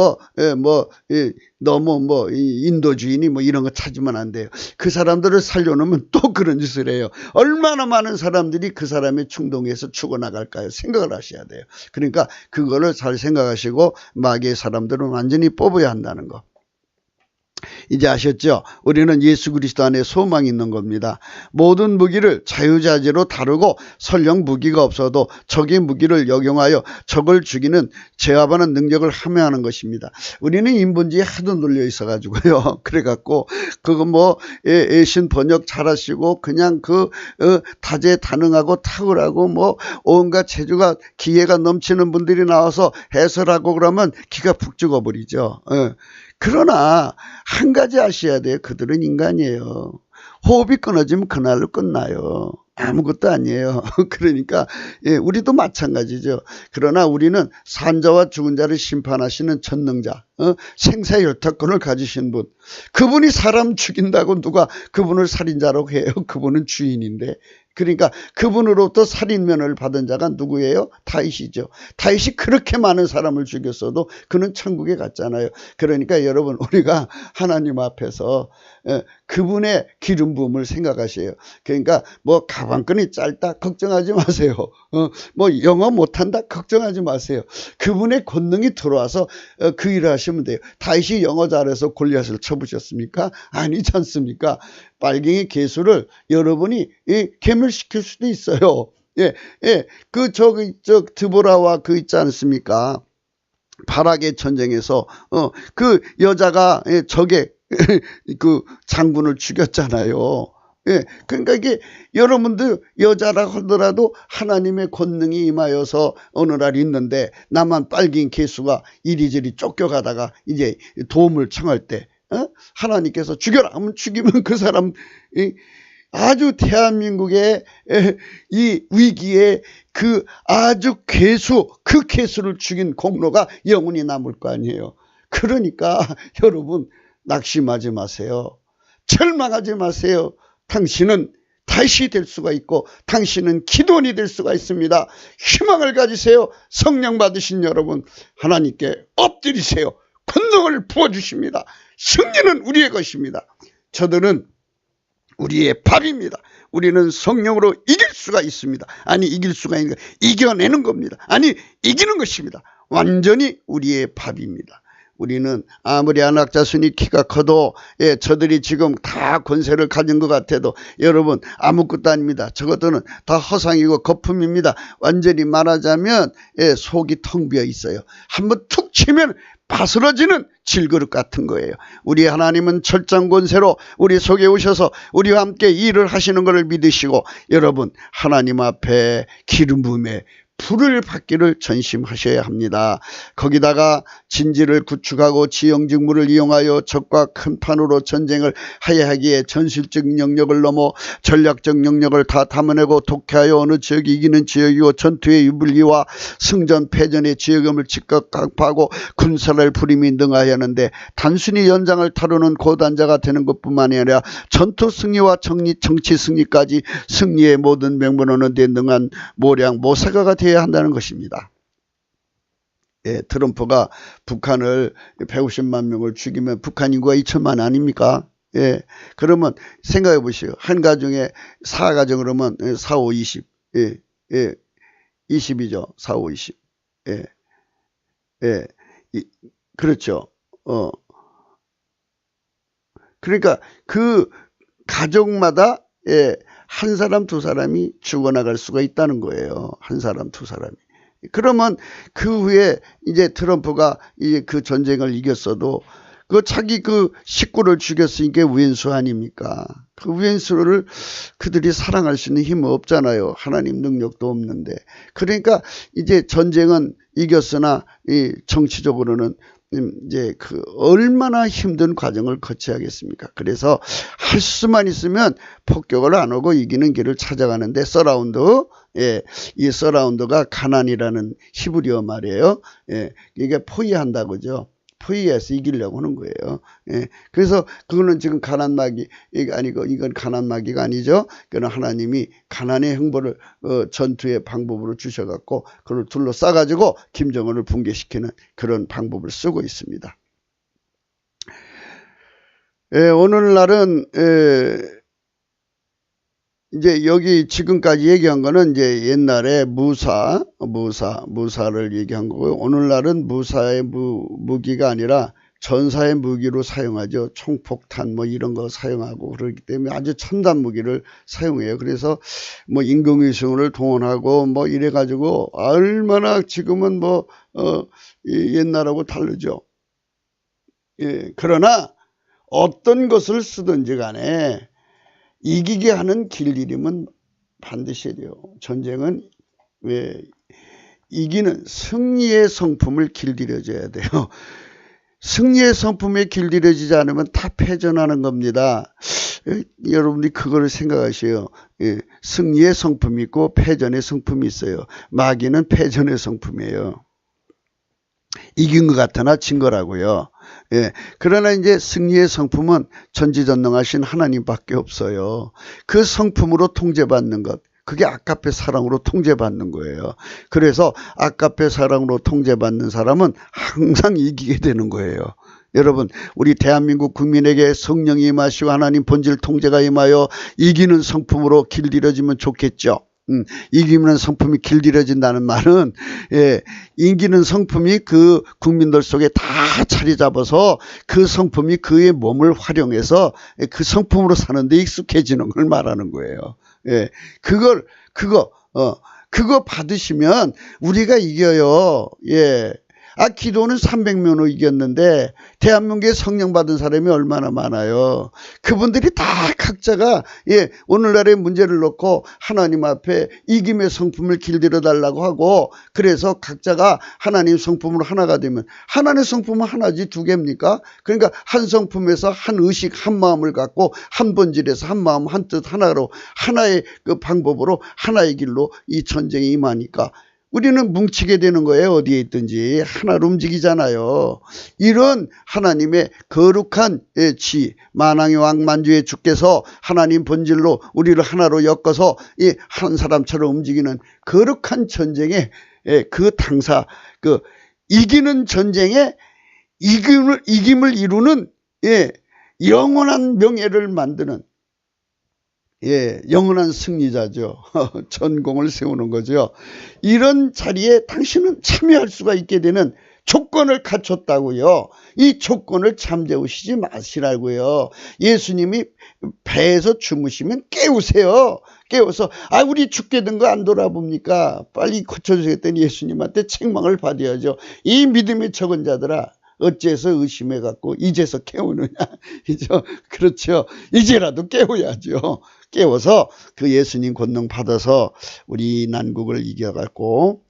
너무 인도주의니 이런 거 찾으면 안 돼요. 그 사람들을 살려놓으면 또 그런 짓을 해요. 얼마나 많은 사람들이 그 사람의 충동에서 죽어나갈까요? 생각을 하셔야 돼요. 그러니까 그거를 잘 생각하시고 마귀의 사람들은 완전히 뽑아야 한다는 거. 이제 아셨죠? 우리는 예수 그리스도 안에 소망이 있는 겁니다. 모든 무기를 자유자재로 다루고 설령 무기가 없어도 적의 무기를 역용하여 적을 죽이는 제압하는 능력을 함양하는 것입니다. 우리는 인본주의에 하도 눌려 있어가지고요. 그래갖고 그거 뭐 애신 번역 잘하시고 그냥 다재다능하고 탁월하고 뭐 온갖 재주가 기회가 넘치는 분들이 나와서 해설하고 그러면 기가 푹 죽어버리죠. 그러나 한 가지 아셔야 돼요. 그들은 인간이에요. 호흡이 끊어지면 그날로 끝나요. 아무것도 아니에요. 그러니까 우리도 마찬가지죠. 그러나 우리는 산자와 죽은 자를 심판하시는 전능자, 생사혈탁권을 가지신 분, 그분이 사람 죽인다고 누가 그분을 살인자라고 해요? 그분은 주인인데. 그러니까 그분으로부터 살인면허를 받은 자가 누구예요? 다윗이죠. 다윗이 그렇게 많은 사람을 죽였어도 그는 천국에 갔잖아요. 그러니까 여러분, 우리가 하나님 앞에서 그분의 기름 부음을 생각하세요. 그러니까 뭐 가방끈이 짧다 걱정하지 마세요. 뭐 영어 못한다 걱정하지 마세요. 그분의 권능이 들어와서 그 일을 하시면 돼요. 다윗이 영어 잘해서 골리앗을 쳐부셨습니까? 아니지 않습니까? 빨갱이 개수를 여러분이 괴멸시킬 수도 있어요. 드보라와 있지 않습니까? 바락의 전쟁에서 그 여자가 적의 그 장군을 죽였잖아요. 그러니까 이게 여러분들 여자라 하더라도 하나님의 권능이 임하여서 어느 날 있는데 나만 빨갱이 개수가 이리저리 쫓겨가다가 이제 도움을 청할 때 하나님께서 죽여라 하면 죽이면 그 사람 아주 대한민국의 이 위기에 그 아주 그 괴수를 죽인 공로가 영원히 남을 거 아니에요. 그러니까 여러분 낙심하지 마세요. 절망하지 마세요. 당신은 다시 될 수가 있고 당신은 기도원이 될 수가 있습니다. 희망을 가지세요. 성령 받으신 여러분 하나님께 엎드리세요. 권능을 부어주십니다. 승리는 우리의 것입니다. 저들은 우리의 밥입니다. 우리는 성령으로 이길 수가 있습니다. 아니 이길 수가 있는 거 이겨내는 겁니다. 아니 이기는 것입니다. 완전히 우리의 밥입니다. 우리는 아무리 안악자손이 키가 커도 저들이 지금 다 권세를 가진 것 같아도 여러분 아무것도 아닙니다. 저것들은 다 허상이고 거품입니다. 완전히 말하자면 속이 텅 비어 있어요. 한번 툭 치면 바스러지는 질그릇 같은 거예요. 우리 하나님은 철장 권세로 우리 속에 오셔서 우리와 함께 일을 하시는 것을 믿으시고 여러분 하나님 앞에 기름 부음에 불을 받기를 전심하셔야 합니다. 거기다가 진지를 구축하고 지형직물을 이용하여 적과 큰 판으로 전쟁을 하야 하기에 전술적 영역을 넘어 전략적 영역을 다 담아내고 독해하여 어느 지역이 이기는 지역이고 전투의 유불리와 승전 패전의 지역임을 즉각 강파하고 군사를 부림이 능하여 하는데 단순히 연장을 다루는 고단자가 되는 것뿐만이 아니라 전투 승리와 정치 승리까지 승리의 모든 명분을 얻는 데 능한 모량 모사가가 되어야 한다는 것입니다. 트럼프가 북한을 150만 명을 죽이면 북한 인구가 2천만 아닙니까? 그러면 생각해 보시오. 한 가정에 4가정 그러면 4, 5, 20. 20이죠. 4, 5, 20. 그렇죠. 그러니까 그 가족마다 한 사람 두 사람이 죽어나갈 수가 있다는 거예요. 한 사람 두 사람이. 그러면 그 후에 이제 트럼프가 이제 그 전쟁을 이겼어도 자기 식구를 죽였으니까 우엔수 아닙니까? 그 우엔수를 그들이 사랑할 수 있는 힘은 없잖아요. 하나님 능력도 없는데. 그러니까 이제 전쟁은 이겼으나 이 정치적으로는 이제 얼마나 힘든 과정을 거쳐야겠습니까? 그래서 할 수만 있으면 폭격을 안 하고 이기는 길을 찾아가는데 서라운드, 이 서라운드가 가난이라는 히브리어 말이에요. 이게 포위한다고죠. 포위해서 이기려고 하는 거예요. 그래서 그거는 지금 가난마귀 아니고 이건 가난마귀가 아니죠. 그는 하나님이 가난의 형벌을 전투의 방법으로 주셔갖고 그걸 둘러싸가지고 김정은을 붕괴시키는 그런 방법을 쓰고 있습니다. 오늘날은 이제 여기 지금까지 얘기한 거는 이제 옛날에 무사를 얘기한 거고요. 오늘날은 무사의 무기가 아니라 전사의 무기로 사용하죠. 총폭탄 뭐 이런 거 사용하고 그러기 때문에 아주 첨단 무기를 사용해요. 그래서 뭐 인공위성을 동원하고 뭐 이래 가지고 얼마나 지금은 뭐 옛날하고 다르죠. 예, 그러나 어떤 것을 쓰든지 간에 이기게 하는 길들임은 반드시 해야 돼요. 전쟁은 왜 이기는 승리의 성품을 길들여줘야 돼요. 승리의 성품에 길들여지지 않으면 다 패전하는 겁니다. 여러분들이 그거를 생각하셔요. 예, 승리의 성품이 있고 패전의 성품이 있어요. 마귀는 패전의 성품이에요. 이긴 것 같으나 진 거라고요. 예, 그러나 이제 승리의 성품은 전지전능하신 하나님밖에 없어요. 그 성품으로 통제받는 것, 그게 아까페 사랑으로 통제받는 거예요. 그래서 아까페 사랑으로 통제받는 사람은 항상 이기게 되는 거예요. 여러분, 우리 대한민국 국민에게 성령이 임하시고 하나님 본질 통제가 임하여 이기는 성품으로 길들여지면 좋겠죠. 이기는 성품이 길들여진다는 말은, 예, 이기는 성품이 그 국민들 속에 다 자리 잡아서 그 성품이 그의 몸을 활용해서 그 성품으로 사는데 익숙해지는 걸 말하는 거예요. 예, 그거 받으시면 우리가 이겨요. 예. 기도는 300명으로 이겼는데 대한민국에 성령 받은 사람이 얼마나 많아요. 그분들이 다 각자가 오늘날의 문제를 놓고 하나님 앞에 이김의 성품을 길들여 달라고 하고, 그래서 각자가 하나님 성품으로 하나가 되면, 하나님의 성품은 하나지 두 개입니까? 그러니까 한 성품에서 한 의식 한 마음을 갖고 한 본질에서 한 마음 한 뜻 하나로 하나의 그 방법으로 하나의 길로 이 전쟁이 임하니까 우리는 뭉치게 되는 거예요. 어디에 있든지 하나로 움직이잖아요. 이런 하나님의 거룩한 지, 만왕의 왕 만주의 주께서 하나님 본질로 우리를 하나로 엮어서 이 한 사람처럼 움직이는 거룩한 전쟁의 그 당사, 그 이기는 전쟁에 이김을 이루는 영원한 명예를 만드는 영원한 승리자죠. 전공을 세우는 거죠. 이런 자리에 당신은 참여할 수가 있게 되는 조건을 갖췄다고요. 이 조건을 잠재우시지 마시라고요. 예수님이 배에서 주무시면 깨우세요. 깨워서 우리 죽게 된 거 안 돌아봅니까? 빨리 고쳐주세요 했더니 예수님한테 책망을 받아야죠. 이 믿음이 적은 자들아, 어째서 의심해 갖고 이제서 깨우느냐. 그렇죠. 이제라도 깨워야죠. 깨워서 그 예수님 권능 받아서 우리 난국을 이겨갖고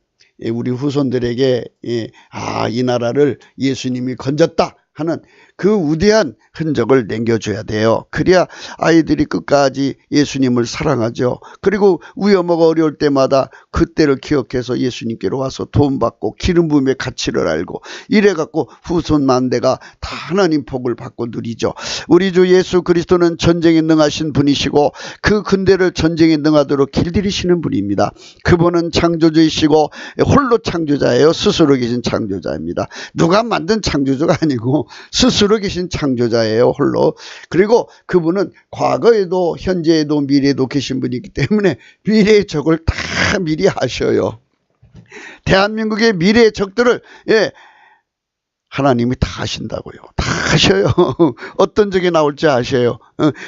우리 후손들에게 이 나라를 예수님이 건졌다 하는 그 위대한 흔적을 남겨줘야 돼요. 그래야 아이들이 끝까지 예수님을 사랑하죠. 그리고 위험하고 어려울 때마다 그때를 기억해서 예수님께로 와서 도움받고 기름 부음의 가치를 알고 이래갖고 후손 만대가 다 하나님 복을 받고 누리죠. 우리 주 예수 그리스도는 전쟁에 능하신 분이시고 그 근대를 전쟁에 능하도록 길들이시는 분입니다. 그분은 창조주이시고 홀로 창조자예요. 스스로 계신 창조자입니다. 누가 만든 창조주가 아니고 스스로 계신 창조자예요. 홀로. 그리고 그분은 과거에도 현재에도 미래에도 계신 분이기 때문에 미래의 적을 다 미리 하셔요. 대한민국의 미래의 적들을 하나님이 다 하신다고요. 다 하셔요. 어떤 적이 나올지 아셔요.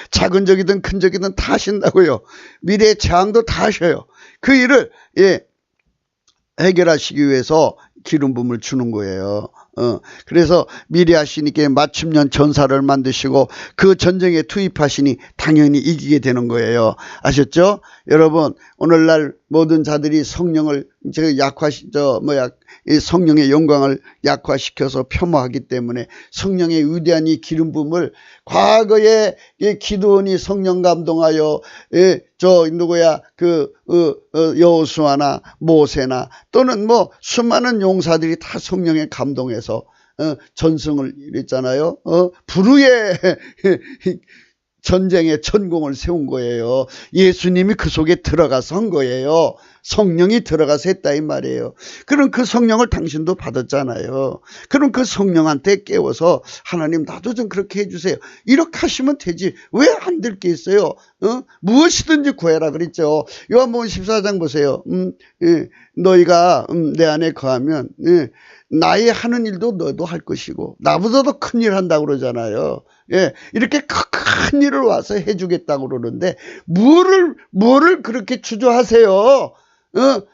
작은 적이든 큰 적이든 다 하신다고요. 미래의 재앙도 다 하셔요. 그 일을 해결하시기 위해서 기름 부음을 주는 거예요. 그래서 미리 하시니까 맞춤년 전사를 만드시고 그 전쟁에 투입하시니 당연히 이기게 되는 거예요. 아셨죠? 여러분, 오늘날 모든 자들이 성령을 성령의 영광을 약화시켜서 폄하하기 때문에 성령의 위대한 이 기름 부음을 과거에 기드온이 성령 감동하여 여호수아나 모세나 또는 뭐 수많은 용사들이 다 성령에 감동해서 전승을 이랬잖아요. 불후의 전쟁의 전공을 세운 거예요. 예수님이 그 속에 들어가서 한 거예요. 성령이 들어가서 했다 이 말이에요. 그럼 그 성령을 당신도 받았잖아요. 그럼 그 성령한테 깨워서 하나님 나도 좀 그렇게 해주세요. 이렇게 하시면 되지. 왜 안 될 게 있어요? 무엇이든지 구해라 그랬죠. 요한복음 14장 보세요. 너희가 내 안에 거하면 나의 하는 일도 너도 할 것이고 나보다도 큰 일 한다고 그러잖아요. 예, 이렇게 큰 일을 와서 해주겠다고 그러는데 뭐를 그렇게 주저하세요?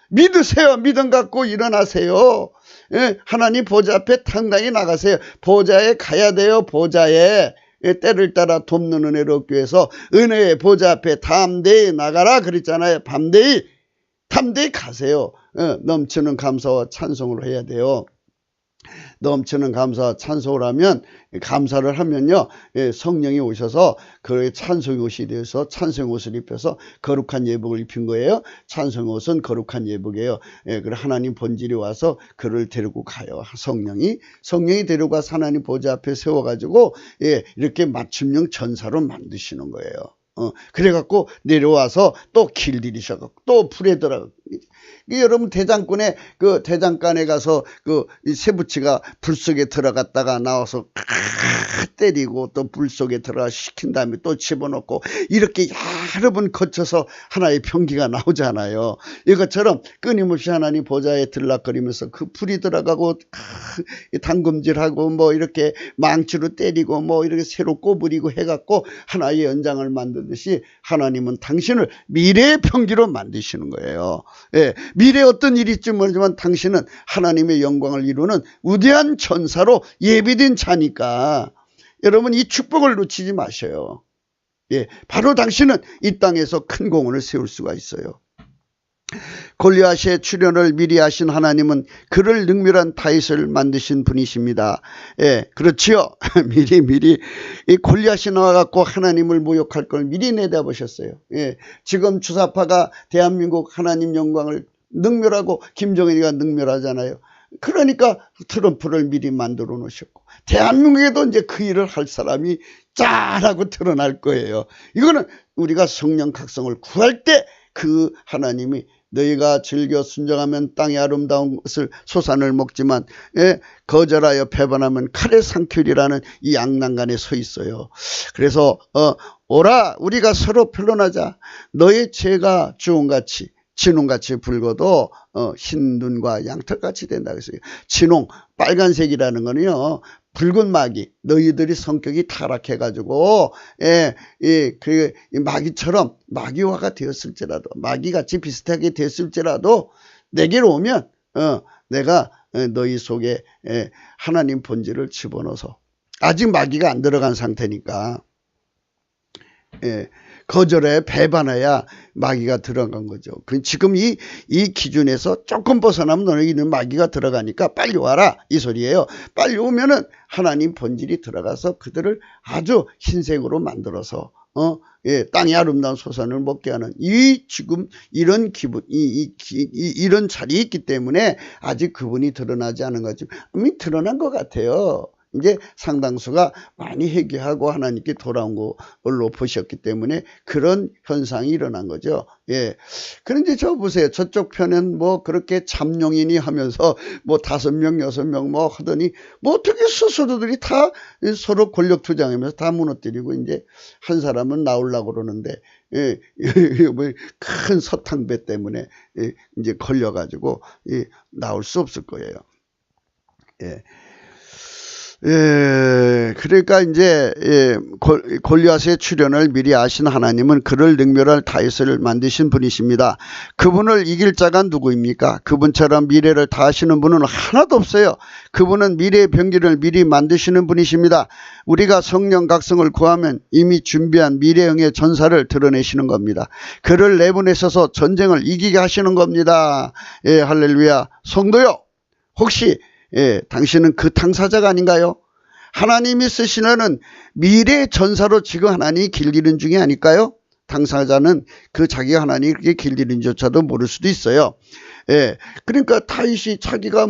믿으세요. 믿음 갖고 일어나세요. 예, 하나님 보좌 앞에 당당히 나가세요. 보좌에 가야 돼요. 보좌에. 예, 때를 따라 돕는 은혜를 얻기 위해서 은혜의 보좌 앞에 담대히 나가라 그랬잖아요. 담대히 가세요. 넘치는 감사와 찬송을 해야 돼요. 넘치는 감사와 찬송을 하면, 감사를 하면요, 성령이 오셔서 그 찬송의 옷이 되어서 찬송의 옷을 입혀서 거룩한 예복을 입힌 거예요. 찬송의 옷은 거룩한 예복이에요. 그리고 하나님 본질이 와서 그를 데리고 가요. 성령이 데리고 가서 하나님 보좌 앞에 세워가지고, 이렇게 맞춤형 전사로 만드시는 거예요. 그래갖고 내려와서 또 길들이셔갖고 또 불에 들어가고. 여러분 대장간에 가서 세부치가 불 속에 들어갔다가 나와서 때리고 또 불 속에 들어가 시킨 다음에 또 집어넣고 이렇게 여러 번 거쳐서 하나의 병기가 나오잖아요. 이것처럼 끊임없이 하나님 보좌에 들락거리면서 그 불이 들어가고 당금질하고 뭐 이렇게 망치로 때리고 뭐 이렇게 새로 꼬부리고 해갖고 하나의 연장을 만들듯이 하나님은 당신을 미래의 병기로 만드시는 거예요. 예, 미래에 어떤 일이 있을지 모르지만 당신은 하나님의 영광을 이루는 위대한 전사로 예비된 자니까 여러분 이 축복을 놓치지 마셔요. 예, 바로 당신은 이 땅에서 큰 공헌을 세울 수가 있어요. 골리앗의 출현을 미리 하신 하나님은 그를 능멸한 다윗을 만드신 분이십니다. 예, 그렇지요. 미리 이 골리앗이 나와갖고 하나님을 모욕할 걸 미리 내다보셨어요. 예, 지금 주사파가 대한민국 하나님 영광을 능멸하고 김정은이가 능멸하잖아요. 그러니까 트럼프를 미리 만들어 놓으셨고 대한민국에도 이제 그 일을 할 사람이 짠하고 드러날 거예요. 이거는 우리가 성령 각성을 구할 때 그 하나님이 너희가 즐겨 순종하면 땅의 아름다운 것을 소산을 먹지만 거절하여 배반하면 칼에 상큐리라는 이 양난간에 서 있어요. 그래서 오라 우리가 서로 변론하자. 너의 죄가 주홍같이 진홍같이 붉어도 흰 눈과 양털같이 된다 그랬어요. 진홍 빨간색이라는 거는요. 붉은 마귀, 너희들이 성격이 타락해가지고, 그 마귀처럼 마귀화가 되었을지라도, 마귀같이 비슷하게 됐을지라도, 내게로 오면, 내가 너희 속에 하나님 본질을 집어넣어서, 아직 마귀가 안 들어간 상태니까, 거절해 배반해야 마귀가 들어간 거죠. 지금 이 기준에서 조금 벗어나면 너희는 마귀가 들어가니까 빨리 와라 이 소리예요. 빨리 오면은 하나님 본질이 들어가서 그들을 아주 흰색으로 만들어서 땅의 아름다운 소산을 먹게 하는 지금 이런 기분 이런 자리에 있기 때문에 아직 그분이 드러나지 않은 거지. 이미 드러난 것 같아요. 이제 상당수가 많이 회개하고 하나님께 돌아온 걸로 보셨기 때문에 그런 현상이 일어난 거죠. 예. 그런데 저 보세요. 저쪽 편은 뭐 그렇게 잠룡이니 하면서 뭐 5명, 6명 뭐 하더니 뭐 어떻게 스스로들이 다 서로 권력 투쟁하면서 다 무너뜨리고 이제 한 사람은 나오려고 그러는데 큰 서탕배 때문에 이제 걸려가지고 나올 수 없을 거예요. 예. 그러니까 이제 골리앗의 출현을 미리 아신 하나님은 그를 능멸할 다윗을 만드신 분이십니다. 그분을 이길 자가 누구입니까? 그분처럼 미래를 다 아시는 분은 하나도 없어요. 그분은 미래의 병기를 미리 만드시는 분이십니다. 우리가 성령 각성을 구하면 이미 준비한 미래형의 전사를 드러내시는 겁니다. 그를 내보내셔서 전쟁을 이기게 하시는 겁니다. 할렐루야. 성도요, 혹시 당신은 그 당사자가 아닌가요? 하나님이 쓰시는 미래의 전사로 지금 하나님이 길들이는 중이 아닐까요? 당사자는 그 자기가 하나님께 길들이는조차도 모를 수도 있어요. 그러니까 다윗이 자기가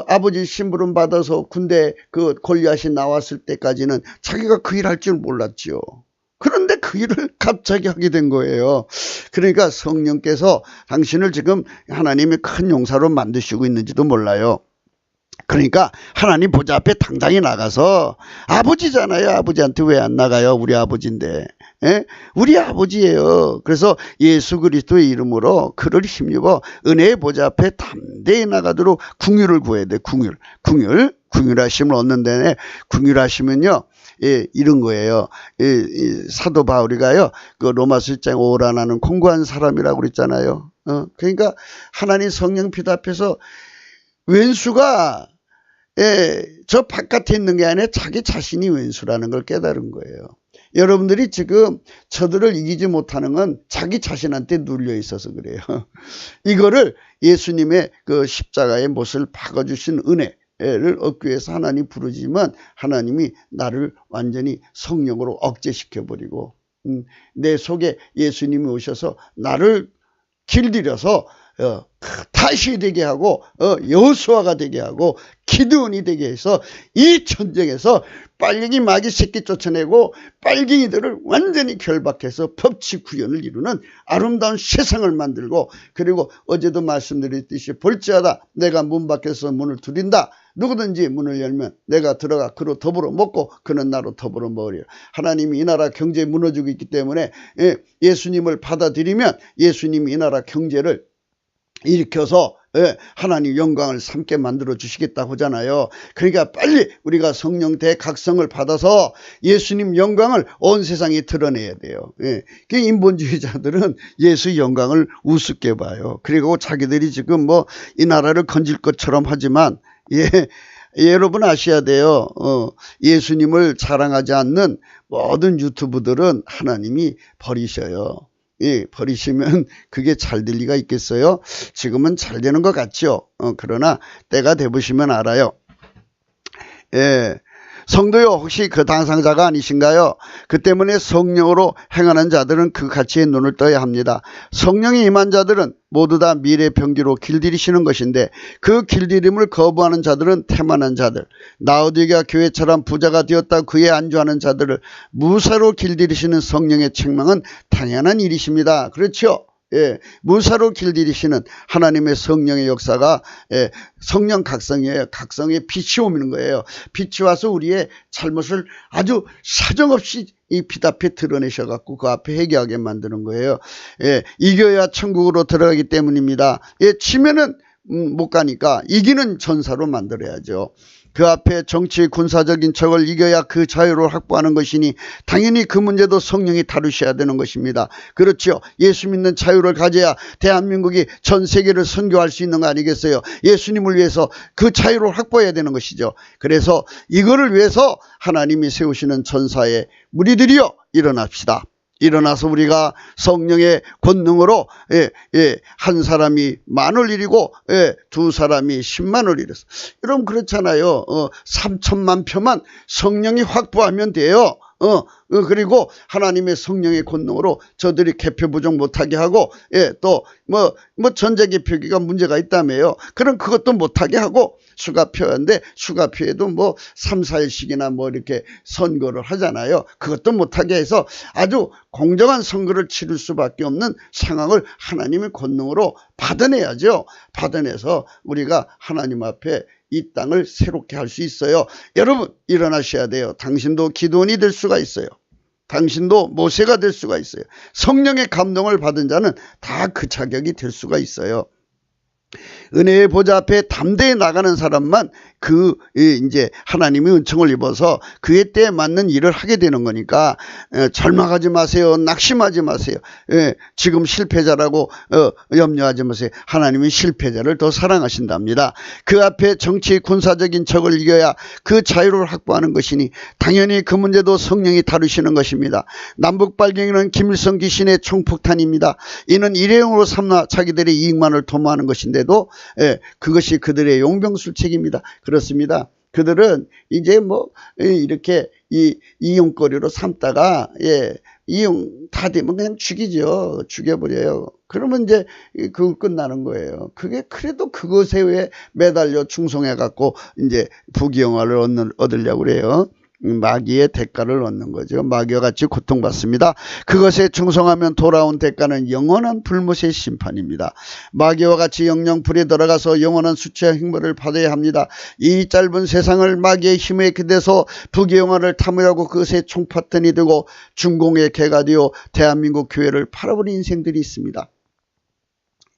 아버지 심부름 받아서 군대 골리앗이 나왔을 때까지는 자기가 그 일 할 줄 몰랐지요. 그런데 그 일을 갑자기 하게 된 거예요. 그러니까 성령께서 당신을 지금 하나님의 큰 용사로 만드시고 있는지도 몰라요. 그러니까 하나님 보좌 앞에 당당히 나가서, 아버지잖아요. 아버지한테 왜 안 나가요? 우리 아버지인데. 예? 우리 아버지예요. 그래서 예수 그리스도의 이름으로 그를 힘입어 은혜의 보좌 앞에 담대히 나가도록 궁유를 구해야 돼. 궁율하심을 얻는 데에, 궁율하시면요, 예, 이런 거예요. 사도 바울이가요, 그 로마서 1장 오라나는 공고한 사람이라고 그랬잖아요. 그러니까 하나님 성령 피다 앞에서 왼수가, 예, 저 바깥에 있는 게 아니라 자기 자신이 왼수라는 걸 깨달은 거예요. 여러분들이 지금 저들을 이기지 못하는 건 자기 자신한테 눌려 있어서 그래요. 이거를 예수님의 그 십자가의 못을 박아주신 은혜를 얻기 위해서 하나님 부르지만, 하나님이 나를 완전히 성령으로 억제시켜버리고, 내 속에 예수님이 오셔서 나를 길들여서 다시 되게 하고, 여호수아가 되게 하고, 기드온이 되게 해서 이 전쟁에서 빨갱이 마귀 새끼 쫓아내고 빨갱이들을 완전히 결박해서 법치 구현을 이루는 아름다운 세상을 만들고, 그리고 어제도 말씀드렸듯이 볼지어다 내가 문 밖에서 문을 두드린다. 누구든지 문을 열면 내가 들어가 그로 더불어 먹고 그는 나로 더불어 먹으리라. 하나님이 이 나라 경제에 무너지고 있기 때문에 예수님을 받아들이면 예수님이 이 나라 경제를 일으켜서 하나님 영광을 삼게 만들어 주시겠다고 하잖아요. 그러니까 빨리 우리가 성령 대각성을 받아서 예수님 영광을 온 세상에 드러내야 돼요. 그 인본주의자들은 예수 영광을 우습게 봐요. 그리고 자기들이 지금 뭐 이 나라를 건질 것처럼 하지만, 여러분 아셔야 돼요. 예수님을 자랑하지 않는 모든 유튜브들은 하나님이 버리셔요. 버리시면 그게 잘 될 리가 있겠어요? 지금은 잘 되는 것 같죠? 그러나 때가 되보시면 알아요. 성도요, 혹시 그 당상자가 아니신가요? 그 때문에 성령으로 행하는 자들은 그 가치에 눈을 떠야 합니다. 성령이 임한 자들은 모두 다 미래 병기로 길들이시는 것인데, 그 길들임을 거부하는 자들은 태만한 자들, 라오디게아 교회처럼 부자가 되었다 그에 안주하는 자들을 무사로 길들이시는 성령의 책망은 당연한 일이십니다. 그렇죠? 무사로 길들이시는 하나님의 성령의 역사가 성령 각성이에요. 각성의 빛이 오는 거예요. 빛이 와서 우리의 잘못을 아주 사정없이 이 빛 앞에 드러내셔갖고 그 앞에 회개하게 만드는 거예요. 이겨야 천국으로 들어가기 때문입니다. 치면은 못 가니까 이기는 전사로 만들어야죠. 그 앞에 정치 군사적인 적을 이겨야 그 자유를 확보하는 것이니 당연히 그 문제도 성령이 다루셔야 되는 것입니다. 그렇죠. 예수 믿는 자유를 가져야 대한민국이 전 세계를 선교할 수 있는 거 아니겠어요? 예수님을 위해서 그 자유를 확보해야 되는 것이죠. 그래서 이거를 위해서 하나님이 세우시는 전사의 무리들이여 일어납시다. 일어나서 우리가 성령의 권능으로 한 사람이 10,000을 이루고 두 사람이 100,000을 이뤘어. 여러분 그렇잖아요. 3,000,000 표만 성령이 확보하면 돼요. 그리고 하나님의 성령의 권능으로 저들이 개표 부족 못하게 하고, 또 전자기 표기가 문제가 있다며요. 그럼 그것도 못하게 하고, 수가표인데 수가표에도 3, 4일씩이나 이렇게 선거를 하잖아요. 그것도 못하게 해서 아주 공정한 선거를 치를 수밖에 없는 상황을 하나님의 권능으로 받아내야죠. 받아내서 우리가 하나님 앞에 이 땅을 새롭게 할 수 있어요. 여러분 일어나셔야 돼요. 당신도 기도원이 될 수가 있어요. 당신도 모세가 될 수가 있어요. 성령의 감동을 받은 자는 다 그 자격이 될 수가 있어요. 은혜의 보좌 앞에 담대히 나가는 사람만 이제 하나님의 은총을 입어서 그의 때에 맞는 일을 하게 되는 거니까 절망하지 마세요. 낙심하지 마세요. 지금 실패자라고 염려하지 마세요. 하나님은 실패자를 더 사랑하신답니다. 그 앞에 정치 군사적인 적을 이겨야 그 자유를 확보하는 것이니 당연히 그 문제도 성령이 다루시는 것입니다. 남북 발갱이는 김일성 귀신의 총폭탄입니다. 이는 일회용으로 삼아 자기들의 이익만을 도모하는 것인데도 그것이 그들의 용병술책입니다. 그렇습니다. 그들은 이제 이렇게 이용거리로 삼다가 이용 다 되면 그냥 죽이죠. 죽여버려요. 그러면 이제 그거 끝나는 거예요. 그게 그래도 그것에 왜 매달려 충성해 갖고 이제 부귀영화를 얻으려고 그래요. 마귀의 대가를 얻는 거죠. 마귀와 같이 고통받습니다. 그것에 충성하면 돌아온 대가는 영원한 불못의 심판입니다. 마귀와 같이 영영 불에 들어가서 영원한 수치와 형벌을 받아야 합니다. 이 짧은 세상을 마귀의 힘에 기대서 부귀영화를 탐하려고 그것에 총파탄이 되고 중공의 개가 되어 대한민국 교회를 팔아버린 인생들이 있습니다.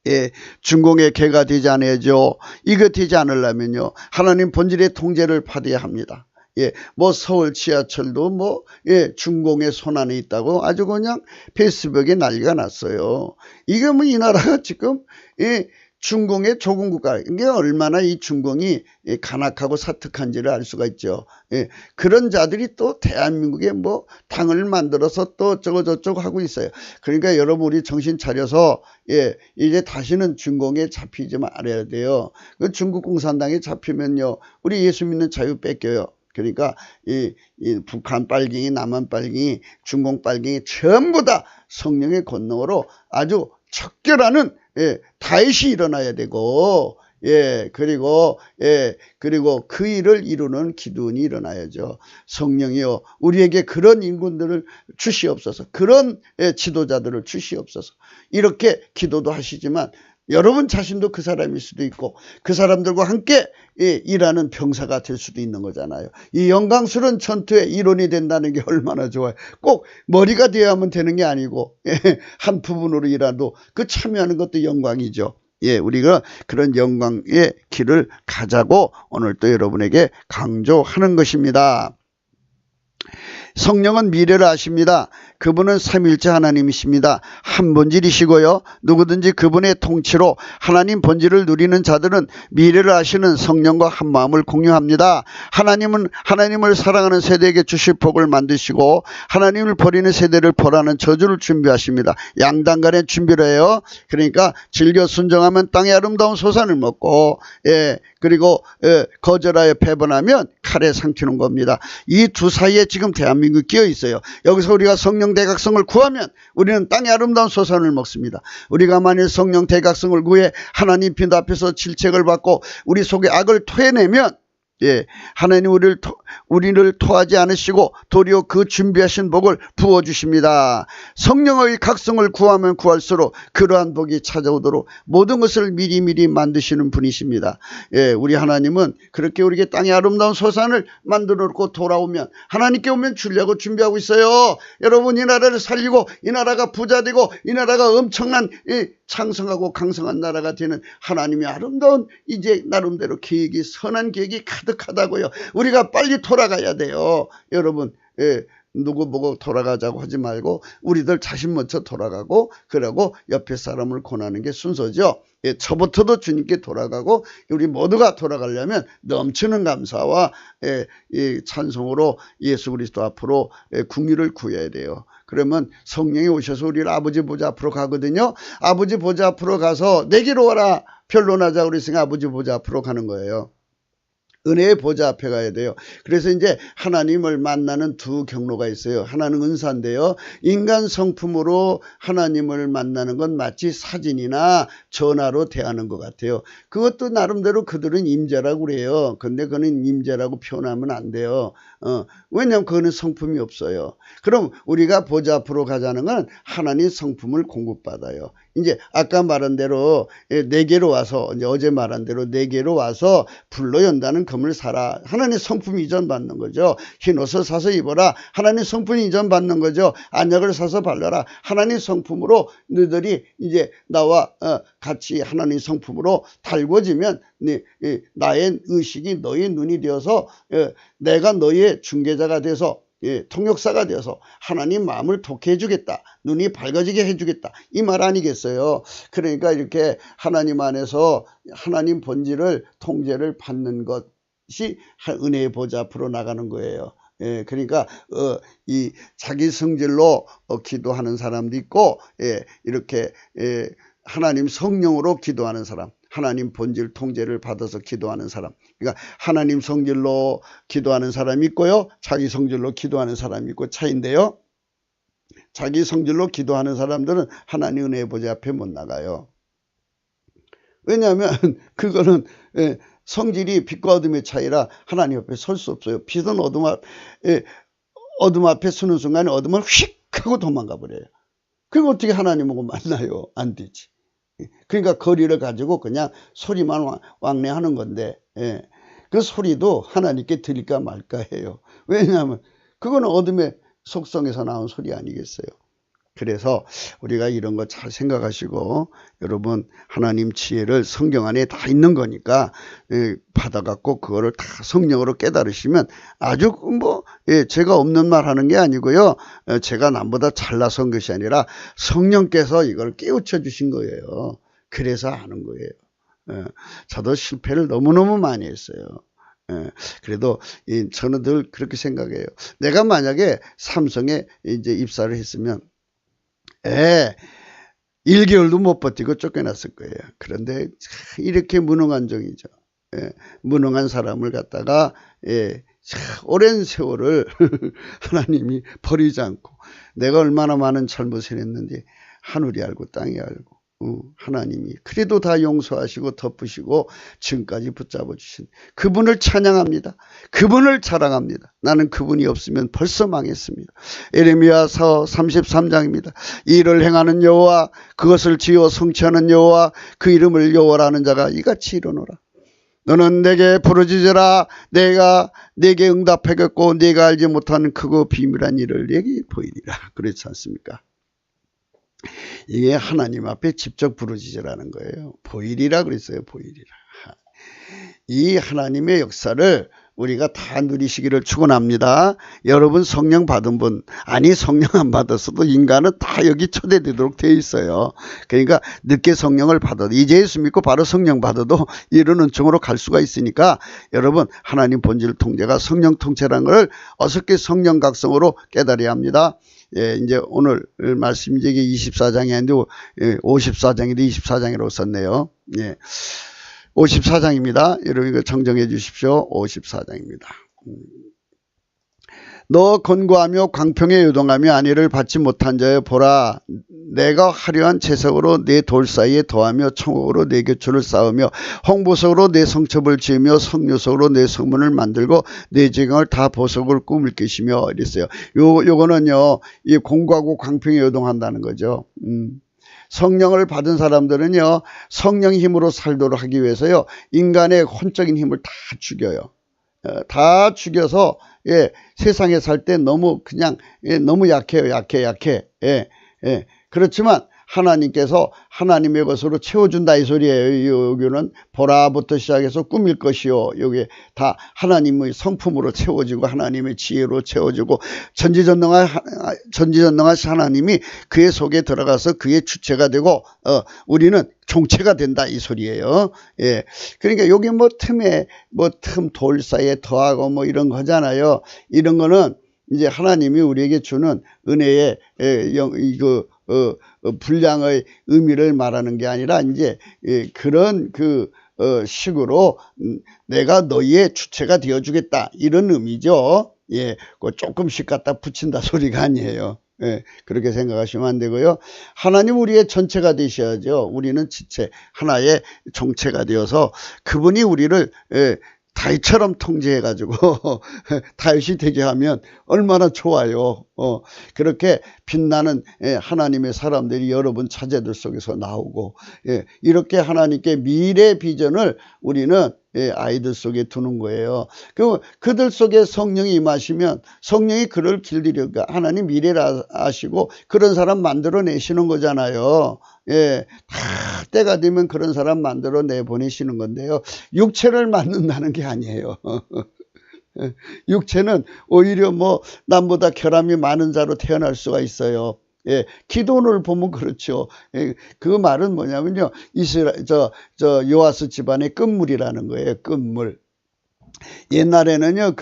예, 중공의 개가 되지 않아야죠. 이거 되지 않으려면요, 하나님 본질의 통제를 받아야 합니다. 예, 뭐 서울 지하철도 뭐, 예, 중공의 손안에 있다고 아주 그냥 페이스북에 난리가 났어요. 이게 뭐 이 나라가 지금, 예, 중공의 좁은 국가, 이게 얼마나 이 중공이 간악하고 사특한지를 알 수가 있죠. 예, 그런 자들이 또 대한민국에 뭐 당을 만들어서 또 어쩌고저쩌고 하고 있어요. 그러니까 여러분, 우리 정신 차려서, 예, 이제 다시는 중공에 잡히지 말아야 돼요. 그 중국 공산당에 잡히면요, 우리 예수 믿는 자유 뺏겨요. 그러니까 이 북한 빨갱이, 남한 빨갱이, 중공 빨갱이 전부 다 성령의 권능으로 아주 척결하는, 예, 다윗이 일어나야 되고, 예, 그리고 그 일을 이루는 기도원이 일어나야죠. 성령이요, 우리에게 그런 인군들을 주시옵소서. 그런, 예, 지도자들을 주시옵소서. 이렇게 기도도 하시지만 여러분 자신도 그 사람일 수도 있고 그 사람들과 함께, 예, 일하는 병사가 될 수도 있는 거잖아요. 이 영광스러운 전투의 일원이 된다는 게 얼마나 좋아요. 꼭 머리가 되어야만 되는 게 아니고, 예, 한 부분으로 일하도 그 참여하는 것도 영광이죠. 예, 우리가 그런 영광의 길을 가자고 오늘 또 여러분에게 강조하는 것입니다. 성령은 미래를 아십니다. 그분은 삼위일체 하나님이십니다. 한 본질이시고요, 누구든지 그분의 통치로 하나님 본질을 누리는 자들은 미래를 아시는 성령과 한 마음을 공유합니다. 하나님은 하나님을 사랑하는 세대에게 주실 복을 만드시고 하나님을 버리는 세대를 벌하는 저주를 준비하십니다. 양단간의 준비를 해요. 그러니까 즐겨 순종하면 땅의 아름다운 소산을 먹고, 예, 그리고, 예, 거절하여 배반하면 칼에 상치는 겁니다. 이 두 사이에 지금 대한민국이 끼어 있어요. 여기서 우리가 성령 대각성을 구하면 우리는 땅의 아름다운 소산을 먹습니다. 우리가 만일 성령 대각성을 구해 하나님 빛 앞에서 질책을 받고 우리 속에 악을 토해내면, 예, 하나님 우리를 토하지 않으시고 도리어 그 준비하신 복을 부어주십니다. 성령의 각성을 구하면 구할수록 그러한 복이 찾아오도록 모든 것을 미리미리 만드시는 분이십니다. 예, 우리 하나님은 그렇게 우리에게 땅의 아름다운 소산을 만들어 놓고 돌아오면, 하나님께 오면 주려고 준비하고 있어요. 여러분, 이 나라를 살리고 이 나라가 부자되고 이 나라가 엄청난, 창성하고 강성한 나라가 되는 하나님의 아름다운 이제 나름대로 계획이, 선한 계획이 가득하다고요. 우리가 빨리 돌아가야 돼요. 여러분, 예, 누구 보고 돌아가자고 하지 말고 우리들 자신 먼저 돌아가고, 그러고 옆에 사람을 권하는 게 순서죠. 예, 저부터도 주님께 돌아가고 우리 모두가 돌아가려면 넘치는 감사와, 예, 찬송으로 예수 그리스도 앞으로, 예, 궁유를 구해야 돼요. 그러면 성령이 오셔서 우리를 아버지 보좌 앞으로 가거든요. 아버지 보좌 앞으로 가서 내게로 와라 변론하자 그랬으니까 아버지 보좌 앞으로 가는 거예요. 은혜의 보좌 앞에 가야 돼요. 그래서 이제 하나님을 만나는 두 경로가 있어요. 하나는 은사인데요, 인간 성품으로 하나님을 만나는 건 마치 사진이나 전화로 대하는 것 같아요. 그것도 나름대로 그들은 임재라고 그래요. 근데 그는 임재라고 표현하면 안 돼요. 왜냐하면 그거는 성품이 없어요. 그럼 우리가 보좌 앞으로 가자는 건 하나님 성품을 공급받아요. 이제 아까 말한 대로 내게로 와서, 이제 어제 말한 대로 내게로 와서 불로 연다는 금을 사라. 하나님 성품 이전 받는 거죠. 흰 옷을 사서 입어라. 하나님 성품 이전 받는 거죠. 안약을 사서 발라라. 하나님 성품으로 너희들이 이제 나와 같이 하나님 성품으로 달궈지면 나의 의식이 너희 눈이 되어서, 내가 너희의 중개자가 돼서, 예, 통역사가 되어서 하나님 마음을 돕게 해주겠다. 눈이 밝아지게 해주겠다. 이 말 아니겠어요? 그러니까 이렇게 하나님 안에서 하나님 본질을, 통제를 받는 것이 은혜의 보좌 앞으로 나가는 거예요. 예, 그러니까 이 자기 성질로 기도하는 사람도 있고, 예, 이렇게 하나님 성령으로 기도하는 사람, 하나님 본질 통제를 받아서 기도하는 사람. 그러니까 하나님 성질로 기도하는 사람이 있고요, 자기 성질로 기도하는 사람이 있고 차이인데요. 자기 성질로 기도하는 사람들은 하나님 은혜의 보좌 앞에 못 나가요. 왜냐하면 그거는 성질이 빛과 어둠의 차이라 하나님 앞에 설 수 없어요. 빛은 어둠 앞에 서는 순간에 어둠은 휙 하고 도망가 버려요. 그럼 어떻게 하나님하고 만나요? 안 되지. 그러니까 거리를 가지고 그냥 소리만 왕래하는 건데, 그 소리도 하나님께 들릴까 말까 해요. 왜냐하면 그거는 어둠의 속성에서 나온 소리 아니겠어요. 그래서 우리가 이런 거 잘 생각하시고, 여러분 하나님 지혜를 성경 안에 다 있는 거니까 받아갖고 그거를 다 성령으로 깨달으시면 아주 제가 없는 말 하는 게 아니고요, 제가 남보다 잘나서 한 것이 아니라 성령께서 이걸 깨우쳐 주신 거예요. 그래서 아는 거예요. 저도 실패를 너무너무 많이 했어요. 그래도 저는 늘 그렇게 생각해요. 내가 만약에 삼성에 이제 입사를 했으면 1개월도 못 버티고 쫓겨났을 거예요. 그런데 이렇게 무능한 종이죠. 무능한 사람을 갖다가 오랜 세월을 하나님이 버리지 않고, 내가 얼마나 많은 잘못을 했는지 하늘이 알고 땅이 알고, 하나님이 그래도 다 용서하시고 덮으시고 지금까지 붙잡아 주신 그분을 찬양합니다. 그분을 자랑합니다. 나는 그분이 없으면 벌써 망했습니다. 에레미야서 33장입니다. 이를 행하는 여호와, 그것을 지어 성취하는 여호와, 그 이름을 여호와라는 자가 이같이 이르노라. 너는 내게 부르짖으라. 내가 내게 응답하겠고 네가 알지 못하는 크고 비밀한 일을 내게 보이리라. 그렇지 않습니까? 이게 하나님 앞에 직접 부르짖으라는 거예요. 보이리라 그랬어요. 보이리라. 이 하나님의 역사를 우리가 다 누리시기를 축원합니다. 여러분 성령 받은 분, 아니 성령 안 받았어도 인간은 다 여기 초대되도록 되어 있어요. 그러니까 늦게 성령을 받아도, 이제 예수 믿고 바로 성령 받아도 이런 은총으로 갈 수가 있으니까, 여러분 하나님 본질 통제가 성령 통제라는 걸 어떻게 성령 각성으로 깨달아야 합니다. 이제 오늘 말씀 이제 24장이 아닌데 54장인데 24장이라고 썼네요. 54장입니다. 여러분 이거 정정해 주십시오. 54장입니다. 너 권고하며 광평에 요동하며 안위를 받지 못한 자여 보라, 내가 화려한 채석으로 내 돌 사이에 더하며 청옥으로 내 교초를 쌓으며 홍보석으로 내 성첩을 지으며 성묘석으로 내 성문을 만들고 내 제경을 다 보석을 꾸밀 것이며 이랬어요. 요거는요, 이 공고하고 광평에 요동한다는 거죠. 성령을 받은 사람들은요, 성령 힘으로 살도록 하기 위해서요, 인간의 혼적인 힘을 다 죽여요. 다 죽여서 세상에 살 때 너무 그냥 너무 약해요. 약해. 그렇지만 하나님께서 하나님의 것으로 채워준다 이 소리예요. 여기는 보라부터 시작해서 꾸밀 것이요, 여기 다 하나님의 성품으로 채워지고 하나님의 지혜로 채워지고 전지전능하신 하나님이 그의 속에 들어가서 그의 주체가 되고 우리는 종체가 된다 이 소리예요. 그러니까 여기 틈 돌 사이에 더하고 이런 거잖아요. 이런 거는 이제 하나님이 우리에게 주는 은혜의 분량의 의미를 말하는 게 아니라, 이제 그런 식으로 내가 너희의 주체가 되어 주겠다 이런 의미죠. 조금씩 갖다 붙인다 소리가 아니에요. 그렇게 생각하시면 안 되고요. 하나님 우리의 전체가 되셔야죠. 우리는 지체 하나의 정체가 되어서 그분이 우리를 다윗처럼 통제해가지고 다윗이 되게 하면 얼마나 좋아요. 그렇게 빛나는 하나님의 사람들이 여러분 자제들 속에서 나오고, 이렇게 하나님께 미래 비전을 우리는 아이들 속에 두는 거예요. 그들 속에 성령이 임하시면 성령이 그를 길들여가 하나님 미래를 아시고 그런 사람 만들어내시는 거잖아요. 다 때가 되면 그런 사람 만들어 내보내시는 건데요. 육체를 만든다는 게 아니에요. 육체는 오히려 남보다 결함이 많은 자로 태어날 수가 있어요. 기도를 보면 그렇죠. 그 말은 뭐냐면요, 요아스 집안의 끝물이라는 거예요. 끝물. 옛날에는요,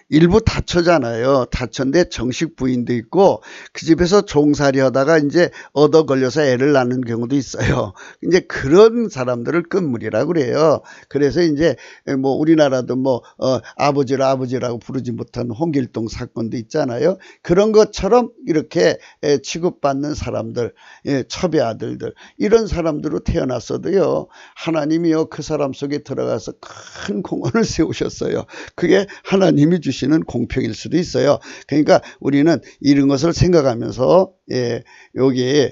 일부 다처잖아요. 다처인데 정식 부인도 있고 그 집에서 종살이 하다가 이제 얻어 걸려서 애를 낳는 경우도 있어요. 이제 그런 사람들을 끝물이라고 그래요. 그래서 이제 뭐 우리나라도 뭐 아버지라고 부르지 못한 홍길동 사건도 있잖아요. 그런 것처럼 이렇게 취급받는 사람들, 첩의 아들들, 이런 사람들로 태어났어도요, 하나님이요 그 사람 속에 들어가서 큰 공헌을 세우셨어요. 그게 하나님이 주시는 공평일 수도 있어요. 그러니까 우리는 이런 것을 생각하면서 여기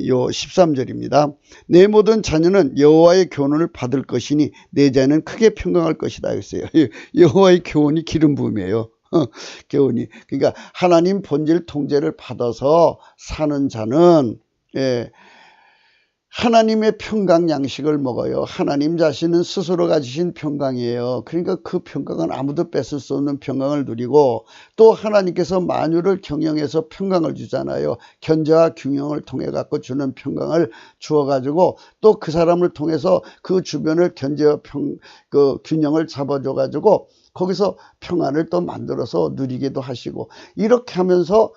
요 13절입니다. 내 모든 자녀는 여호와의 교훈을 받을 것이니 내 자녀는 크게 평강할 것이다 했어요. 여호와의 교훈이 기름 부음이에요. 교훈이. 그러니까 하나님 본질 통제를 받아서 사는 자는 하나님의 평강 양식을 먹어요. 하나님 자신은 스스로 가지신 평강이에요. 그러니까 그 평강은 아무도 뺏을 수 없는 평강을 누리고, 또 하나님께서 만유를 경영해서 평강을 주잖아요. 견제와 균형을 통해 갖고 주는 평강을 주어 가지고 또 그 사람을 통해서 그 주변을 견제와 그 균형을 잡아줘 가지고 거기서 평안을 또 만들어서 누리기도 하시고, 이렇게 하면서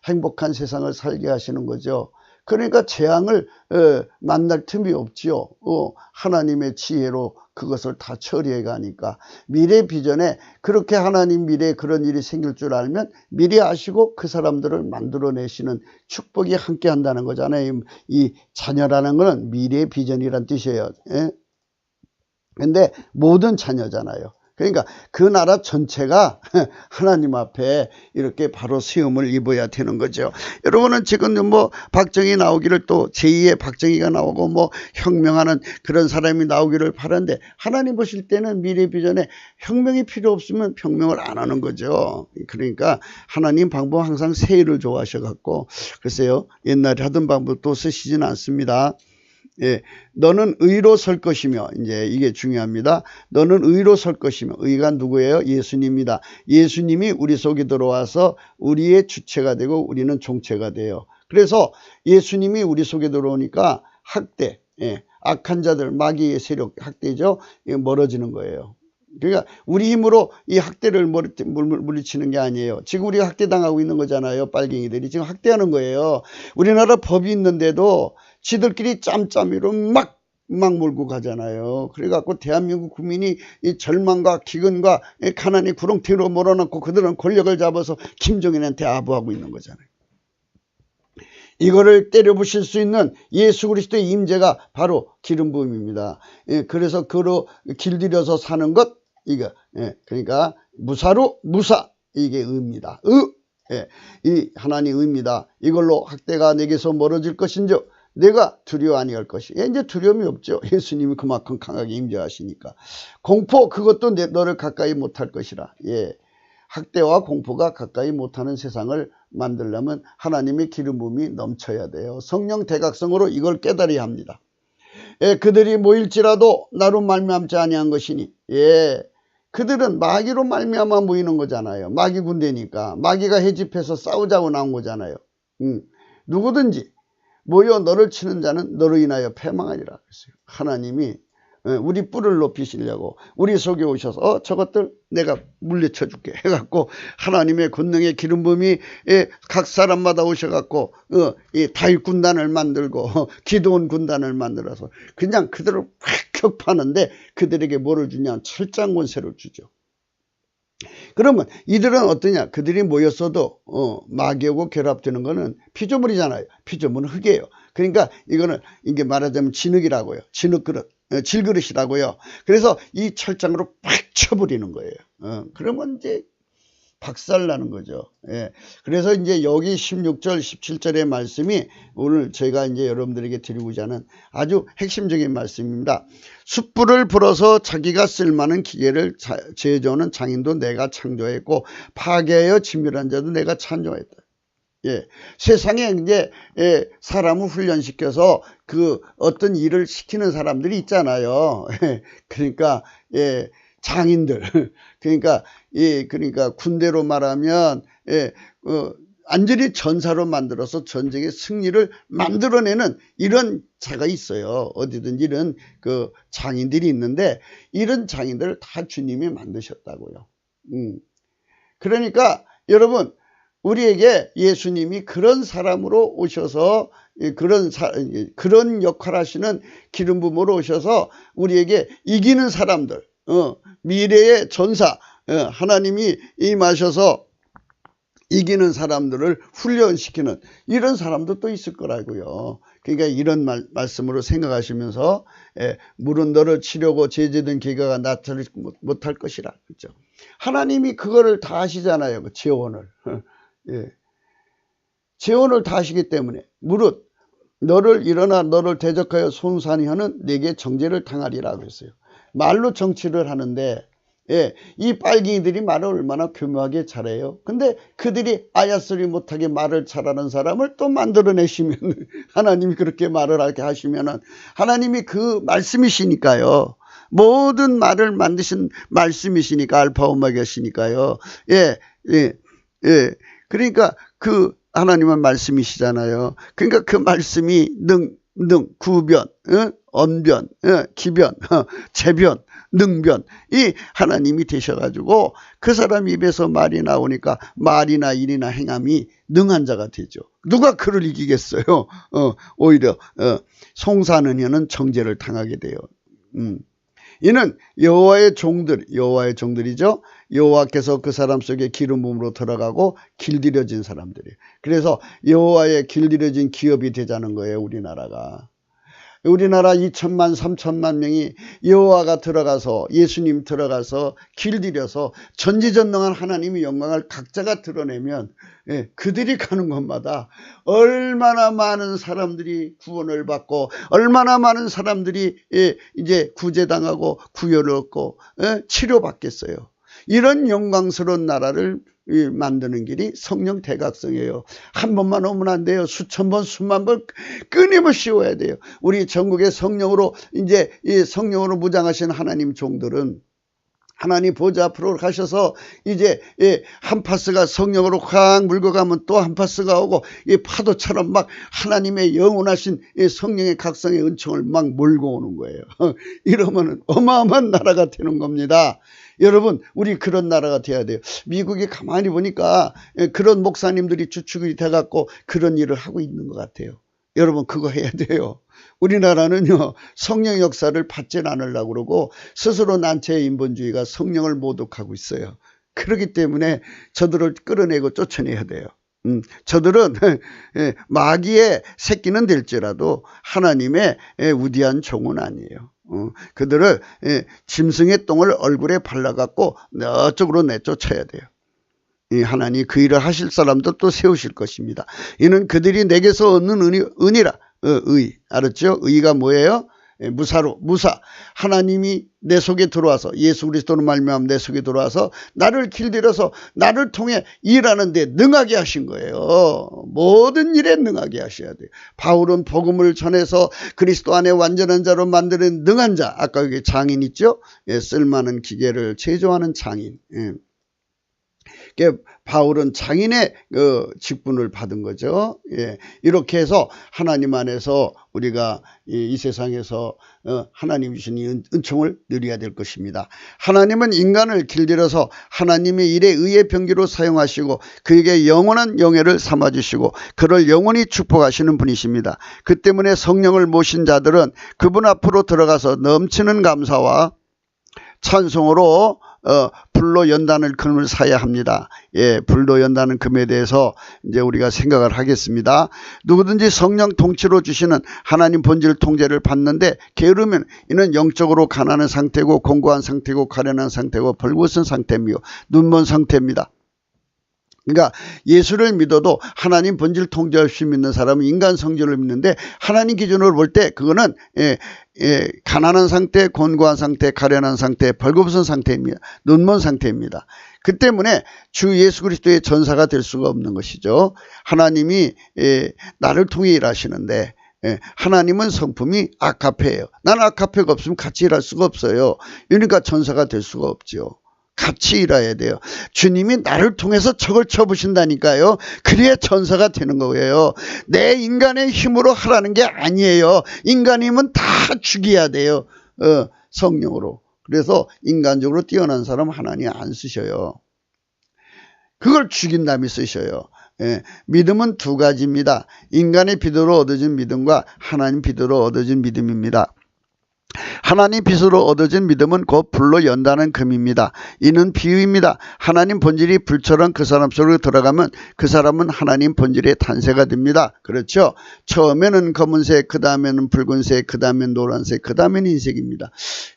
행복한 세상을 살게 하시는 거죠. 그러니까 재앙을 만날 틈이 없지요. 하나님의 지혜로 그것을 다 처리해 가니까. 미래 비전에 그렇게 하나님 미래에 그런 일이 생길 줄 알면 미리 아시고 그 사람들을 만들어내시는 축복이 함께 한다는 거잖아요. 이 자녀라는 거는 미래 비전이란 뜻이에요. 근데 모든 자녀잖아요. 그러니까 그 나라 전체가 하나님 앞에 이렇게 바로 세움을 입어야 되는 거죠. 여러분은 지금 뭐 박정희 나오기를, 또 제2의 박정희가 나오고 뭐 혁명하는 그런 사람이 나오기를 바라는데, 하나님 보실 때는 미래 비전에 혁명이 필요 없으면 혁명을 안 하는 거죠. 그러니까 하나님 방법 항상 새 일을 좋아하셔갖고, 글쎄요, 옛날에 하던 방법 또 쓰시지는 않습니다. 너는 의로 설 것이며, 이제 이게 중요합니다. 너는 의로 설 것이며, 의가 누구예요? 예수님입니다. 예수님이 우리 속에 들어와서 우리의 주체가 되고 우리는 종체가 돼요. 그래서 예수님이 우리 속에 들어오니까 학대, 악한 자들, 마귀의 세력, 학대죠, 멀어지는 거예요. 그러니까 우리 힘으로 이 학대를 물리치는 게 아니에요. 지금 우리가 학대당하고 있는 거잖아요. 빨갱이들이 지금 학대하는 거예요. 우리나라 법이 있는데도 지들끼리 짬짬이로 막 몰고 가잖아요. 그래갖고 대한민국 국민이 이 절망과 기근과 가난이 구렁텅이로 몰아넣고 그들은 권력을 잡아서 김정일한테 아부하고 있는 거잖아요. 이거를 때려부실 수 있는 예수 그리스도의 임재가 바로 기름 부음입니다. 그래서 그로 길들여서 사는 것, 이거. 그러니까 무사로 무사, 이게 의입니다. 이 하나님 의입니다. 이걸로 학대가 내게서 멀어질 것인즉 내가 두려워 아니할 것이. 이제 두려움이 없죠. 예수님이 그만큼 강하게 임재하시니까. 공포, 그것도 너를 가까이 못할 것이라. 학대와 공포가 가까이 못하는 세상을 만들려면 하나님의 기름 부음이 넘쳐야 돼요. 성령 대각성으로 이걸 깨달아야 합니다. 그들이 모일지라도 나로 말미암지 아니한 것이니. 그들은 마귀로 말미암아 모이는 거잖아요. 마귀 군대니까. 마귀가 해집해서 싸우자고 나온 거잖아요. 누구든지 모여 너를 치는 자는 너로 인하여 패망하리라 그랬어요. 하나님이 우리 뿔을 높이시려고 우리 속에 오셔서 저것들 내가 물리쳐 줄게 해갖고, 하나님의 권능의 기름 부음이 각 사람마다 오셔갖고 이 다윗 군단을 만들고 기드온 군단을 만들어서 그냥 그들을 확 격파하는데, 그들에게 뭐를 주냐? 철장 권세를 주죠. 그러면 이들은 어떠냐? 그들이 모였어도 마귀하고 결합되는 거는 피조물이잖아요. 피조물은 흙이에요. 그러니까 이거는 이게 말하자면 진흙이라고요. 진흙그릇, 질그릇이라고요. 그래서 이 철장으로 팍 쳐버리는 거예요. 그러면 이제 박살나는 거죠. 그래서 이제 여기 16절, 17절의 말씀이 오늘 제가 이제 여러분들에게 드리고자 하는 아주 핵심적인 말씀입니다. 숯불을 불어서 자기가 쓸만한 기계를 제조하는 장인도 내가 창조했고, 파괴하여 진멸한 자도 내가 창조했다. 세상에 이제 사람을 훈련시켜서 그 어떤 일을 시키는 사람들이 있잖아요. 그러니까 장인들, 그러니까 군대로 말하면 완전히 전사로 만들어서 전쟁의 승리를 만들어내는 이런 자가 있어요. 어디든지 이런 그 장인들이 있는데, 이런 장인들을 다 주님이 만드셨다고요. 그러니까 여러분, 우리에게 예수님이 그런 사람으로 오셔서 그런 역할 하시는 기름 부음으로 오셔서 우리에게 이기는 사람들, 미래의 전사, 하나님이 임하셔서 이기는 사람들을 훈련시키는 이런 사람도 또 있을 거라고요. 그러니까 이런 말씀으로 생각하시면서 물은 너를 치려고 제재된 기가가 나타나지 못할 것이라. 그렇죠? 하나님이 그거를 다 하시잖아요. 그 재원을. 예. 재원을 다 하시기 때문에 무릇 너를 일어나 너를 대적하여 손산이 하는 내게 정죄를 당하리라 그랬어요. 말로 정치를 하는데 이 빨갱이들이 말을 얼마나 교묘하게 잘해요. 근데 그들이 아야소리 못하게 말을 잘하는 사람을 또 만들어내시면 하나님이 그렇게 말을 하게 하시면은 하나님이 그 말씀이시니까요. 모든 말을 만드신 말씀이시니까 알파 오메가시니까요. 그러니까 그 하나님은 말씀이시잖아요. 그러니까 그 말씀이 구변, 언변, 기변, 재변, 능변 이 하나님이 되셔가지고 그 사람 입에서 말이 나오니까 말이나 일이나 행함이 능한 자가 되죠. 누가 그를 이기겠어요? 오히려 송사는 이는 정죄를 당하게 돼요. 이는 여호와의 종들이죠. 여호와께서 그 사람 속에 기름 부음으로 들어가고 길들여진 사람들이에요. 그래서 여호와의 길들여진 기업이 되자는 거예요. 우리나라 2천만 3천만 명이 여호와가 들어가서 예수님 들어가서 길들여서 전지전능한 하나님의 영광을 각자가 드러내면 그들이 가는 곳마다 얼마나 많은 사람들이 구원을 받고 얼마나 많은 사람들이 이제 구제당하고 구별을 얻고 치료받겠어요. 이런 영광스러운 나라를 만드는 길이 성령 대각성이에요. 한 번만 오면 안 돼요. 수천 번, 수만 번 끊임없이 오야 돼요. 우리 전국의 성령으로 이제 이 성령으로 무장하신 하나님 종들은 하나님 보좌 앞으로 가셔서 이제 한 파스가 성령으로 확 물고 가면 또 한 파스가 오고 이 파도처럼 막 하나님의 영원하신 성령의 각성의 은총을 막 몰고 오는 거예요. 이러면 어마어마한 나라가 되는 겁니다. 여러분, 우리 그런 나라가 돼야 돼요. 미국에 가만히 보니까 그런 목사님들이 주축이 돼갖고 그런 일을 하고 있는 것 같아요. 여러분, 그거 해야 돼요. 우리나라는요, 성령 역사를 받지 않으려고 그러고 스스로 난처의 인본주의가 성령을 모독하고 있어요. 그렇기 때문에 저들을 끌어내고 쫓아내야 돼요. 저들은 마귀의 새끼는 될지라도 하나님의 우디한 종은 아니에요. 그들을 짐승의 똥을 얼굴에 발라갖고 저쪽으로 내쫓아야 돼요. 하나님 그 일을 하실 사람도 또 세우실 것입니다. 이는 그들이 내게서 얻는 은이라. 의. 알았죠? 의가 뭐예요? 무사. 하나님이 내 속에 들어와서 예수 그리스도로 말미암아 내 속에 들어와서 나를 길들여서 나를 통해 일하는데 능하게 하신 거예요. 모든 일에 능하게 하셔야 돼요. 바울은 복음을 전해서 그리스도 안에 완전한 자로 만드는 능한 자. 아까 여기 장인 있죠? 쓸만한 기계를 제조하는 장인. 바울은 장인의 직분을 받은 거죠. 이렇게 해서 하나님 안에서 우리가 이 세상에서 하나님 주신 은총을 누려야 될 것입니다. 하나님은 인간을 길들여서 하나님의 일에 의의 병기로 사용하시고 그에게 영원한 영예를 삼아주시고 그를 영원히 축복하시는 분이십니다. 그 때문에 성령을 모신 자들은 그분 앞으로 들어가서 넘치는 감사와 찬송으로 불로 연다는 금을 사야 합니다. 불로 연다는 금에 대해서 이제 우리가 생각을 하겠습니다. 누구든지 성령 통치로 주시는 하나님 본질 통제를 받는데 게으르면 이는 영적으로 가난한 상태고 공고한 상태고 가련한 상태고 벌거벗은 상태며 눈먼 상태입니다. 그러니까 예수를 믿어도 하나님 본질 통제 없이 믿는 사람은 인간 성질을 믿는데 하나님 기준으로 볼 때 그거는 가난한 상태, 곤고한 상태, 가련한 상태, 벌거벗은 상태입니다. 눈먼 상태입니다. 그 때문에 주 예수 그리스도의 전사가 될 수가 없는 것이죠. 하나님이 나를 통해 일하시는데 하나님은 성품이 아카페예요. 나는 아카페가 없으면 같이 일할 수가 없어요. 그러니까 전사가 될 수가 없죠. 같이 일해야 돼요. 주님이 나를 통해서 적을 쳐부신다니까요. 그래야 전사가 되는 거예요. 내 인간의 힘으로 하라는 게 아니에요. 인간이면 다 죽여야 돼요. 성령으로. 그래서 인간적으로 뛰어난 사람 하나님 안 쓰셔요. 그걸 죽인다며 쓰셔요. 예, 믿음은 두 가지입니다. 인간의 빛으로 얻어진 믿음과 하나님 빛으로 얻어진 믿음입니다. 하나님 빛으로 얻어진 믿음은 곧 불로 연다는 금입니다. 이는 비유입니다. 하나님 본질이 불처럼 그 사람 속으로 들어가면 그 사람은 하나님 본질의 탄세가 됩니다. 그렇죠? 처음에는 검은색, 그 다음에는 붉은색, 그 다음엔 노란색, 그 다음에는 흰색입니다.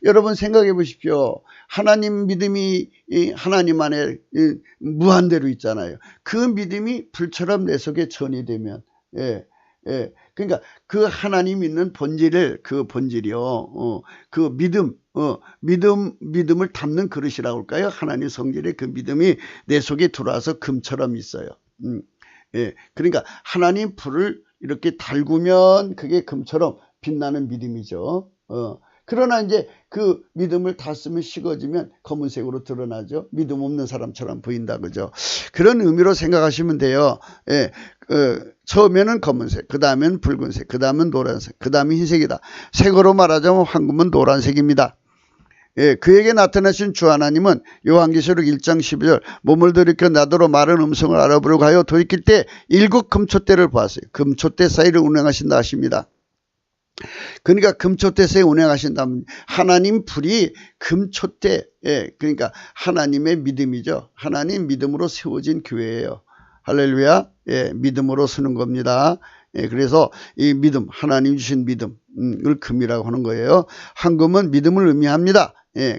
여러분 생각해 보십시오. 하나님 믿음이 하나님 안에 무한대로 있잖아요. 그 믿음이 불처럼 내 속에 전이되면 그러니까 그 하나님 있는 본질을 그 본질이요. 그 믿음을 담는 그릇이라고 할까요? 하나님 성질의 그 믿음이 내 속에 들어와서 금처럼 있어요. 그러니까 하나님 불을 이렇게 달구면 그게 금처럼 빛나는 믿음이죠. 그러나 이제 그 믿음을 다 쓰면 식어지면 검은색으로 드러나죠. 믿음 없는 사람처럼 보인다, 그죠? 그런 의미로 생각하시면 돼요. 처음에는 검은색, 그 다음엔 붉은색, 그 다음은 노란색, 그 다음이 흰색이다. 색으로 말하자면 황금은 노란색입니다. 그에게 나타나신 주 하나님은 요한계시록 1장 12절 몸을 들이켜 나더러 마른 음성을 알아보려고 하여 돌이킬 때 7 금촛대를 보았어요. 금촛대 사이를 운행하신다 하십니다. 그러니까 금촛대에 운행하신다면 하나님 불이 금촛대, 그러니까 하나님의 믿음이죠. 하나님 믿음으로 세워진 교회예요. 할렐루야. 믿음으로 서는 겁니다. 그래서 이 믿음, 하나님 주신 믿음을 금이라고 하는 거예요. 황금은 믿음을 의미합니다.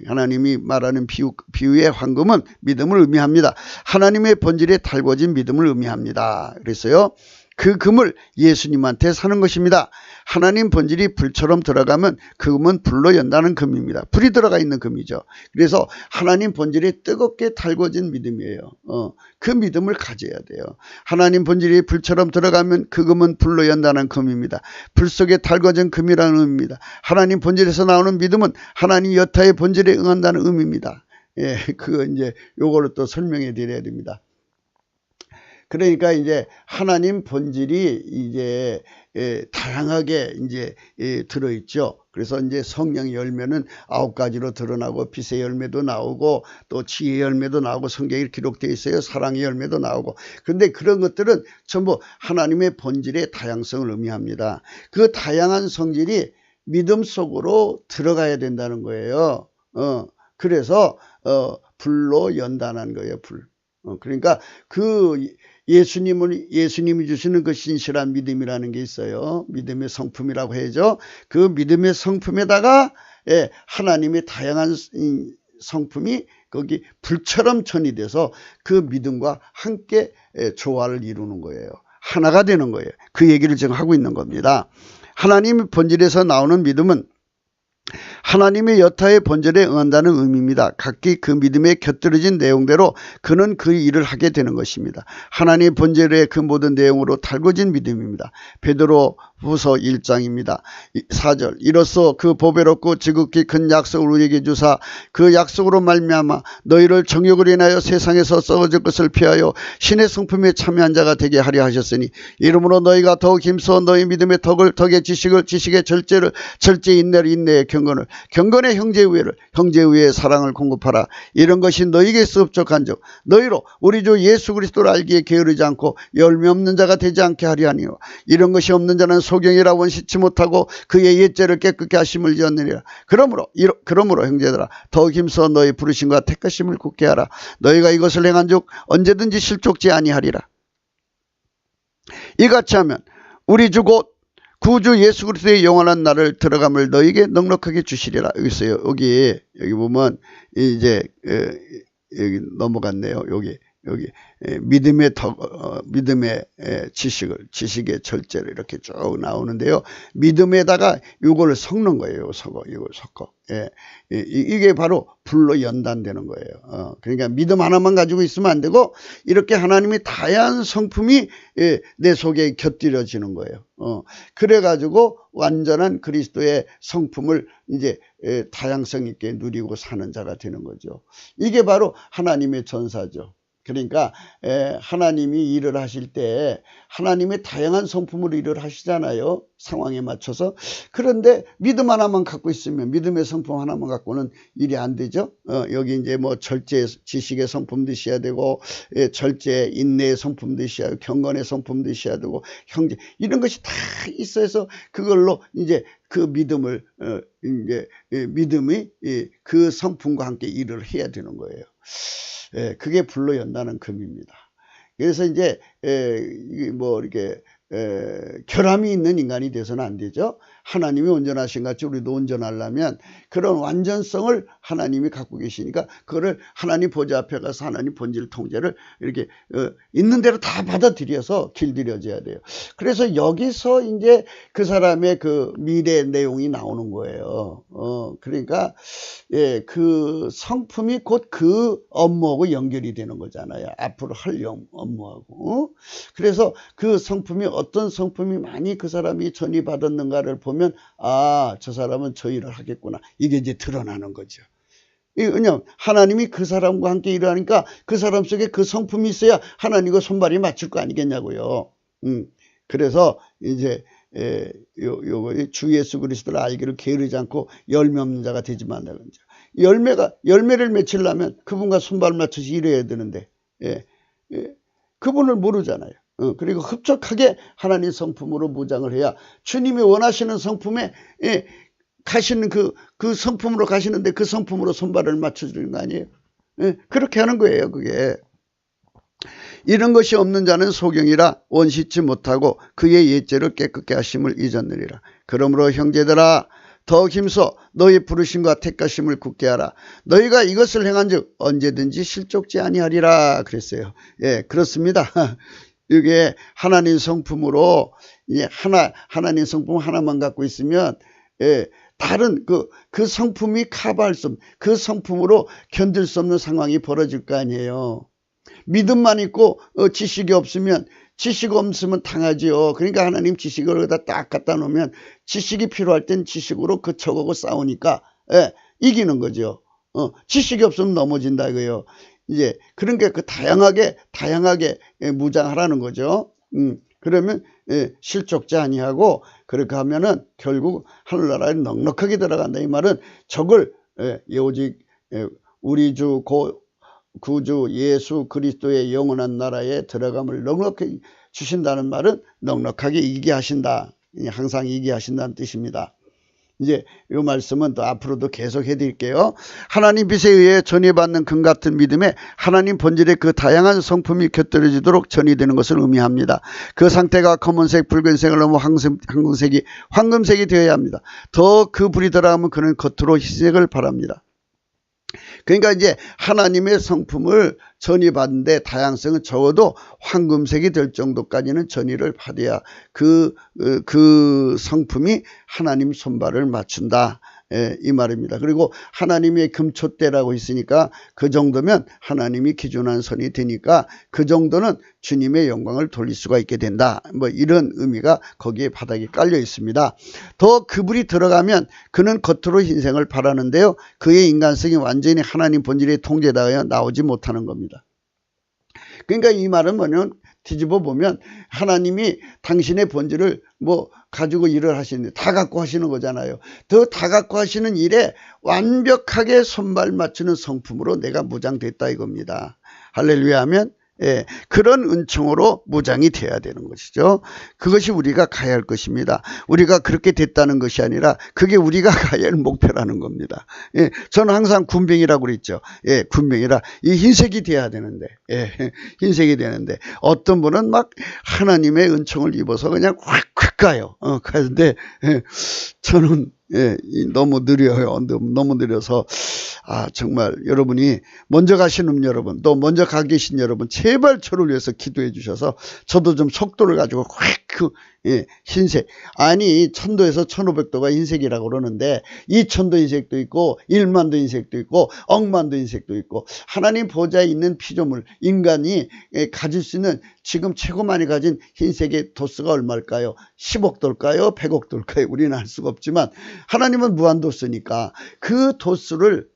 하나님이 말하는 비유의 황금은 믿음을 의미합니다. 하나님의 본질에 달궈진 믿음을 의미합니다. 그래서요, 그 금을 예수님한테 사는 것입니다. 하나님 본질이 불처럼 들어가면 그 금은 불로 연다는 금입니다. 불이 들어가 있는 금이죠. 그래서 하나님 본질이 뜨겁게 달궈진 믿음이에요. 그 믿음을 가져야 돼요. 하나님 본질이 불처럼 들어가면 그 금은 불로 연다는 금입니다. 불 속에 달궈진 금이라는 의미입니다. 하나님 본질에서 나오는 믿음은 하나님 여타의 본질에 응한다는 의미입니다. 그거 이제 요거를 또 설명해 드려야 됩니다. 그러니까 이제 하나님 본질이 이제 다양하게 이제 들어있죠. 그래서 이제 성령의 열매는 9가지로 드러나고 빛의 열매도 나오고 또 지혜의 열매도 나오고 성경에 기록되어 있어요. 사랑의 열매도 나오고. 그런데 그런 것들은 전부 하나님의 본질의 다양성을 의미합니다. 그 다양한 성질이 믿음 속으로 들어가야 된다는 거예요. 그래서 불로 연단한 거예요. 불. 그러니까 그 예수님이 주시는 그 신실한 믿음이라는 게 있어요. 믿음의 성품이라고 해야죠. 그 믿음의 성품에다가 하나님의 다양한 성품이 거기 불처럼 전이돼서 그 믿음과 함께 조화를 이루는 거예요. 하나가 되는 거예요. 그 얘기를 지금 하고 있는 겁니다. 하나님의 본질에서 나오는 믿음은 하나님의 여타의 본질에 응한다는 의미입니다. 각기 그 믿음에 곁들여진 내용대로 그는 그 일을 하게 되는 것입니다. 하나님의 본질의 그 모든 내용으로 달궈진 믿음입니다. 베드로 후서 1장입니다. 4절 이로써 그 보배롭고 지극히 큰 약속을 우리에게 주사 그 약속으로 말미암아 너희를 정욕을 인하여 세상에서 썩어질 것을 피하여 신의 성품에 참여한 자가 되게 하려 하셨으니 이러므로 너희가 더욱 힘써 너희 믿음의 덕의 지식을 지식의 절제를 절제 인내를 인내의 경건의 형제의 사랑을 공급하라. 이런 것이 너희에게 습적한즉 너희로 우리 주 예수 그리스도를 알기에 게으르지 않고 열매 없는 자가 되지 않게 하려 하니라. 이런 것이 없는 자는 소경이라 원시치 못하고 그의 옛죄를 깨끗게 하심을 지었느니라. 그러므로 형제들아 더욱 힘써 너희 부르심과 택하심을 굳게 하라. 너희가 이것을 행한즉 언제든지 실족지 아니하리라. 이같이 하면 우리 주 곧 구주 예수 그리스도의 영원한 날을 들어감을 너희에게 넉넉하게 주시리라. 여기 보면 이제 여기 넘어갔네요. 여기 믿음의 지식의 절제를 이렇게 쭉 나오는데요. 믿음에다가 이걸 섞는 거예요. 이걸 섞어. 이게 바로 불로 연단되는 거예요. 그러니까 믿음 하나만 가지고 있으면 안 되고 이렇게 하나님의 다양한 성품이 내 속에 곁들여지는 거예요. 그래가지고 완전한 그리스도의 성품을 이제 다양성 있게 누리고 사는 자가 되는 거죠. 이게 바로 하나님의 전사죠. 그러니까 하나님이 일을 하실 때 하나님의 다양한 성품으로 일을 하시잖아요. 상황에 맞춰서. 그런데 믿음 하나만 갖고 있으면, 믿음의 성품 하나만 갖고는 일이 안 되죠. 여기 이제 뭐 절제 지식의 성품도 있어야 되고, 절제 인내의 성품도 있어야 되고, 경건의 성품도 있어야 되고, 형제 이런 것이 다 있어서 그걸로 이제 그 믿음을 이제 믿음이 그 성품과 함께 일을 해야 되는 거예요. 그게 불로 연다는 금입니다. 그래서 이제 뭐 이렇게 결함이 있는 인간이 돼서는 안 되죠. 하나님이 온전하신 같이 우리도 온전하려면 그런 완전성을 하나님이 갖고 계시니까 그거를 하나님 보좌 앞에 가서 하나님 본질 통제를 이렇게 있는 대로 다 받아들여서 길들여져야 돼요. 그래서 여기서 이제 그 사람의 그 미래 내용이 나오는 거예요. 그러니까 그 성품이 곧 그 업무하고 연결이 되는 거잖아요. 앞으로 할 업무하고. 그래서 그 성품이 어떤 성품이 많이 그 사람이 전이받았는가를 보면 저 사람은 저 일을 하겠구나. 이게 이제 드러나는 거죠. 왜냐하면 하나님이 그 사람과 함께 일하니까 그 사람 속에 그 성품이 있어야 하나님과 손발이 맞출 거 아니겠냐고요. 그래서 이제 요거 주 예수 그리스도를 알기를 게으르지 않고 열매 없는 자가 되지 말라는 거죠. 열매를 맺히려면 그분과 손발 맞춰서 일해야 되는데 그분을 모르잖아요. 그리고 흡족하게 하나님 성품으로 무장을 해야 주님이 원하시는 성품에 가시는 그 성품으로 가시는데 그 성품으로 손발을 맞춰주는 거 아니에요. 그렇게 하는 거예요. 그게. 이런 것이 없는 자는 소경이라 원씻지 못하고 그의 옛죄를 깨끗게 하심을 잊었느니라. 그러므로 형제들아 더 힘써 너희 부르심과 택하심을 굳게 하라. 너희가 이것을 행한즉 언제든지 실족지 아니하리라 그랬어요. 그렇습니다. 이게 하나님 성품으로 하나님 성품 하나만 갖고 있으면 다른 그 성품이 커버할 수 없는 그 성품으로 견딜 수 없는 상황이 벌어질 거 아니에요. 믿음만 있고 지식이 없으면 지식 없으면 당하지요. 그러니까 하나님 지식을 딱 갖다 놓으면 지식이 필요할 땐 지식으로 저거고 싸우니까 이기는 거죠. 지식이 없으면 넘어진다 이거예요. 이제 그러니까 그 다양하게 무장하라는 거죠. 그러면 실족자 아니하고 그렇게 하면은 결국 하늘나라에 넉넉하게 들어간다. 이 말은 적을 오직 우리 주 구주 예수 그리스도의 영원한 나라에 들어감을 넉넉히 주신다는 말은 넉넉하게 이기게 하신다. 항상 이기게 하신다는 뜻입니다. 이제 이 말씀은 또 앞으로도 계속 해드릴게요. 하나님 빛에 의해 전이받는 금 같은 믿음에 하나님 본질의 그 다양한 성품이 곁들여지도록 전이되는 것을 의미합니다. 그 상태가 검은색, 붉은색을 넘어 황금색이 되어야 합니다. 더 그 불이 들어가면 그는 겉으로 희색을 바랍니다. 그러니까 이제 하나님의 성품을 전이받는데 다양성은 적어도 황금색이 될 정도까지는 전이를 받아야 그 성품이 하나님 손발을 맞춘다. 이 말입니다. 그리고 하나님의 금촛대라고 있으니까 그 정도면 하나님이 기준한 선이 되니까 그 정도는 주님의 영광을 돌릴 수가 있게 된다. 뭐 이런 의미가 거기에 바닥에 깔려 있습니다. 더 그 불이 들어가면 그는 겉으로 흰색을 바라는데요. 그의 인간성이 완전히 하나님 본질에 통제되어 나오지 못하는 겁니다. 그러니까 이 말은 뭐냐면 뒤집어 보면 하나님이 당신의 본질을 가지고 일을 하시는데 다 갖고 하시는 거잖아요. 더 다 갖고 하시는 일에 완벽하게 손발 맞추는 성품으로 내가 무장됐다 이겁니다. 할렐루야 하면 그런 은총으로 무장이 돼야 되는 것이죠. 그것이 우리가 가야 할 것입니다. 우리가 그렇게 됐다는 것이 아니라 그게 우리가 가야 할 목표라는 겁니다. 저는 항상 군병이라고 그랬죠. 군병이라 이 흰색이 돼야 되는데 흰색이 되는데 어떤 분은 막 하나님의 은총을 입어서 그냥 확 가요. 가는데 저는 너무 느려요. 너무 느려서 정말 여러분이 먼저 가시는 여러분 또 먼저 가 계신 여러분 제발 저를 위해서 기도해 주셔서 저도 좀 속도를 가지고 흰색 아니 1000도에서 1500도가 흰색이라고 그러는데 2000도 흰색도 있고 1만도 흰색도 있고 억만도 흰색도 있고 하나님 보좌에 있는 피조물 인간이 가질 수 있는 지금 최고 많이 가진 흰색의 도수가 얼마일까요? 10억 도일까요? 100억 도일까요? 우리는 알 수가 없지만 하나님은 무한 도수니까 그 도수를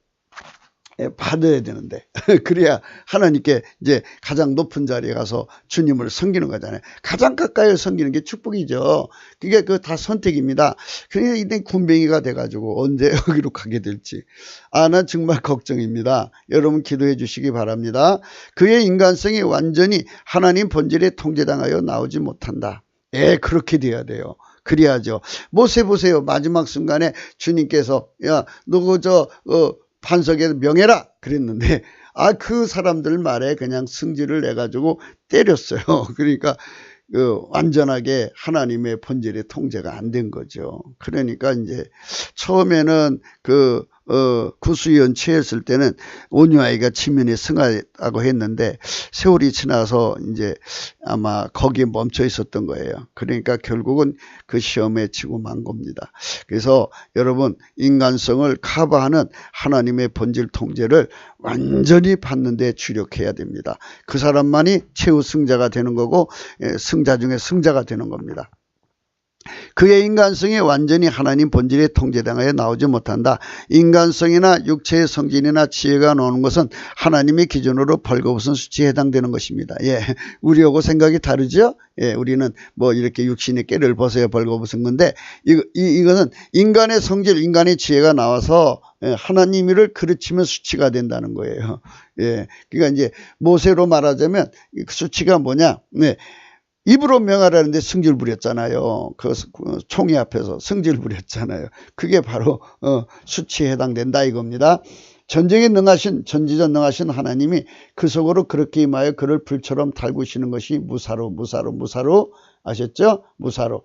받아야 되는데 그래야 하나님께 이제 가장 높은 자리에 가서 주님을 섬기는 거잖아요. 가장 가까이 섬기는 게 축복이죠. 그게 그 다 선택입니다. 그러니까 이때 군뱅이가 돼가지고 언제 여기로 가게 될지 난 정말 걱정입니다. 여러분 기도해 주시기 바랍니다. 그의 인간성이 완전히 하나님 본질에 통제당하여 나오지 못한다. 그렇게 돼야 돼요. 그래야죠. 모세 보세요. 마지막 순간에 주님께서 야 너 반석에 명해라 그랬는데 그 사람들 말에 그냥 승질을 내가지고 때렸어요. 그러니까 완전하게 하나님의 본질의 통제가 안 된 거죠. 그러니까 이제 처음에는 구수연 취했을 때는 온유아이가 지면에 승하다고 했는데 세월이 지나서 이제 아마 거기에 멈춰 있었던 거예요. 그러니까 결국은 그 시험에 지고 만 겁니다. 그래서 여러분 인간성을 커버하는 하나님의 본질 통제를 완전히 받는 데 주력해야 됩니다. 그 사람만이 최후 승자가 되는 거고 승자 중에 승자가 되는 겁니다. 그의 인간성이 완전히 하나님 본질에 통제당하여 나오지 못한다. 인간성이나 육체의 성질이나 지혜가 나오는 것은 하나님의 기준으로 벌거벗은 수치에 해당되는 것입니다. 우리하고 생각이 다르죠? 우리는 뭐 이렇게 육신의 깨를 벗어야 벌거벗은 건데 이거는 인간의 성질, 인간의 지혜가 나와서 하나님 일을 그르치면 수치가 된다는 거예요. 그러니까 이제 모세로 말하자면 수치가 뭐냐? 입으로 명하라는데 승질 부렸잖아요. 그 총회 앞에서 승질 부렸잖아요. 그게 바로 수치에 해당된다 이겁니다. 전쟁에 능하신 전지전 능하신 하나님이 그 속으로 그렇게 임하여 그를 불처럼 달구시는 것이 무사로 아셨죠? 무사로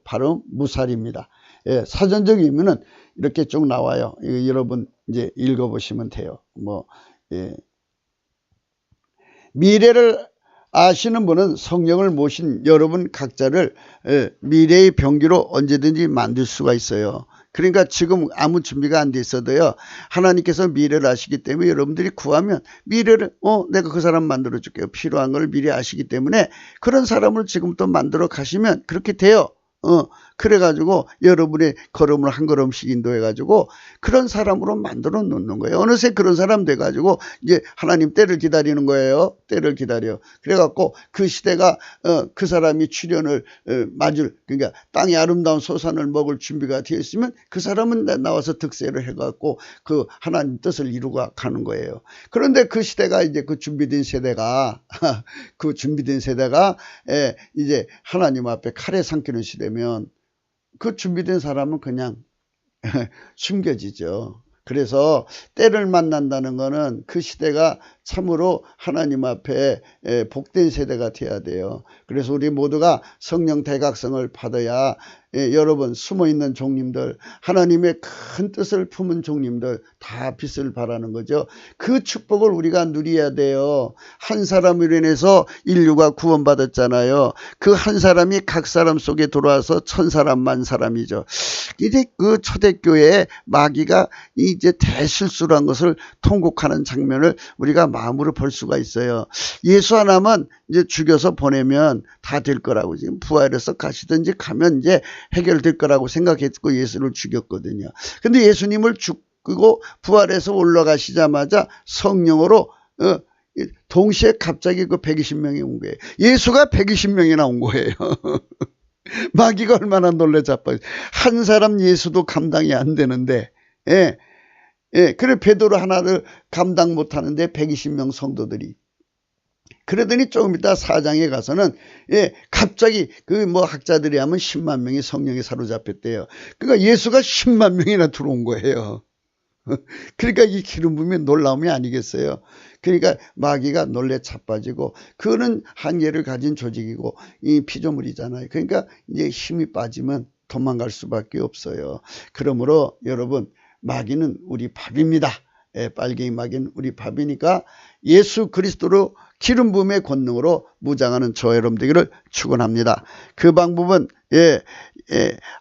바로 무살입니다. 사전적 의미는 이렇게 쭉 나와요. 이거 여러분 이제 읽어보시면 돼요. 미래를 아시는 분은 성령을 모신 여러분 각자를 미래의 병기로 언제든지 만들 수가 있어요. 그러니까 지금 아무 준비가 안 돼 있어도요. 하나님께서 미래를 아시기 때문에 여러분들이 구하면 미래를 내가 그 사람 만들어 줄게요. 필요한 걸 미리 아시기 때문에 그런 사람을 지금부터 만들어 가시면 그렇게 돼요. 그래가지고 여러분의 걸음을 한 걸음씩 인도해가지고 그런 사람으로 만들어 놓는 거예요. 어느새 그런 사람 돼가지고 이제 하나님 때를 기다리는 거예요. 때를 기다려. 그래갖고 그 시대가 그 사람이 출현을 맞을 그러니까 땅의 아름다운 소산을 먹을 준비가 되어 있으면 그 사람은 나와서 득세를 해갖고 그 하나님 뜻을 이루고 가는 거예요. 그런데 그 시대가 이제 그 준비된 세대가 이제 하나님 앞에 칼에 삼키는 시대면 그 준비된 사람은 그냥 숨겨지죠. 그래서 때를 만난다는 것은 그 시대가 참으로 하나님 앞에 복된 세대가 돼야 돼요. 그래서 우리 모두가 성령 대각성을 받아야 여러분 숨어있는 종님들 하나님의 큰 뜻을 품은 종님들 다 빛을 발하는 거죠. 그 축복을 우리가 누려야 돼요. 한 사람으로 인해서 인류가 구원받았잖아요. 그 한 사람이 각 사람 속에 들어와서 천사람 만사람이죠. 이제 그 초대교회에 마귀가 이제 대실수를 한 것을 통곡하는 장면을 우리가 마음으로 볼 수가 있어요. 예수 하나만 이제 죽여서 보내면 다 될 거라고 지금 부활해서 가시든지 가면 이제 해결될 거라고 생각했고 예수를 죽였거든요. 근데 예수님을 죽고 부활해서 올라가시자마자 성령으로 동시에 갑자기 그 120명이 온 거예요. 예수가 120명이나 온 거예요. 마귀가 얼마나 놀래 자빠져. 한 사람 예수도 감당이 안 되는데 그래 베드로 하나를 감당 못하는데 120명 성도들이 그러더니 조금 이따 4장에 가서는 갑자기 그 학자들이 하면 10만 명이 성령에 사로잡혔대요. 그러니까 예수가 10만 명이나 들어온 거예요. 그러니까 이 기름 부음이 놀라움이 아니겠어요. 그러니까 마귀가 놀래 자빠지고 그는 한계를 가진 조직이고 이 피조물이잖아요. 그러니까 이제 힘이 빠지면 도망갈 수밖에 없어요. 그러므로 여러분 마귀는 우리 밥입니다. 빨갱이 마귀는 우리 밥이니까 예수 그리스도로 기름 부음의 권능으로 무장하는 저 여러분 되기를 축원합니다. 그 방법은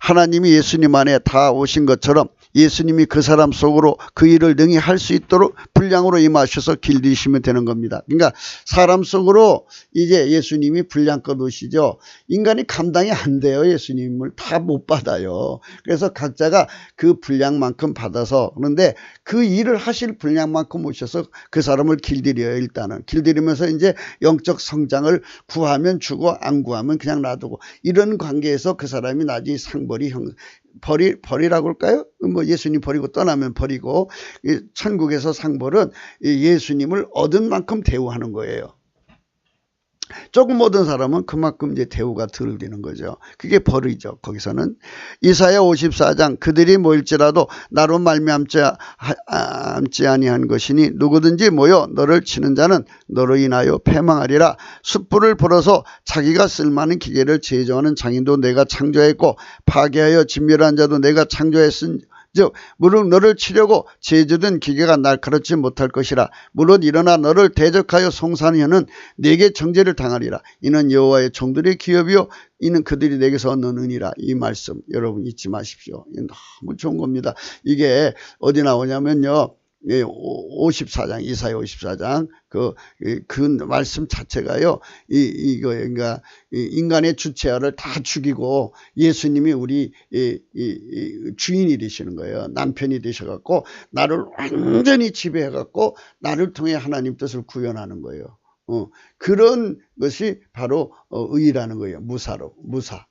하나님이 예수님 안에 다 오신 것처럼 예수님이 그 사람 속으로 그 일을 능히 할 수 있도록 분량으로 임하셔서 길들이시면 되는 겁니다. 그러니까 사람 속으로 이제 예수님이 분량껏 오시죠. 인간이 감당이 안 돼요. 예수님을 다 못 받아요. 그래서 각자가 그 분량만큼 받아서, 그런데 그 일을 하실 분량만큼 오셔서 그 사람을 길들여요. 일단은 길들이면서 이제 영적 성장을 구하면 주고 안 구하면 그냥 놔두고, 이런 관계에서 그 사람이 나중에 상벌이 벌이라고 할까요? 뭐 예수님 버리고 떠나면 버리고, 천국에서 상벌은 예수님을 얻은 만큼 대우하는 거예요. 조금 얻은 사람은 그만큼 이제 대우가 덜 되는 거죠. 그게 벌이죠. 거기서는 이사야 54장 그들이 모일지라도 나로 말미암지 아니한 것이니 누구든지 모여 너를 치는 자는 너로 인하여 패망하리라. 숯불을 불어서 자기가 쓸만한 기계를 제조하는 장인도 내가 창조했고 파괴하여 진멸한 자도 내가 창조했은 즉 무릇 너를 치려고 제조된 기계가 날카롭지 못할 것이라. 무릇 일어나 너를 대적하여 송사하는 이는 내게 정죄를 당하리라. 이는 여호와의 종들의 기업이요 이는 그들이 내게서 얻는 은이라. 이 말씀 여러분 잊지 마십시오. 너무 좋은 겁니다. 이게 어디 나오냐면요, 54장, 이사야 54장, 그 말씀 자체가요, 그러니까 인간의 주체아를 다 죽이고 예수님이 우리 주인이 되시는 거예요. 남편이 되셔갖고 나를 완전히 지배해갖고 나를 통해 하나님 뜻을 구현하는 거예요. 그런 것이 바로 의라는 거예요. 무사.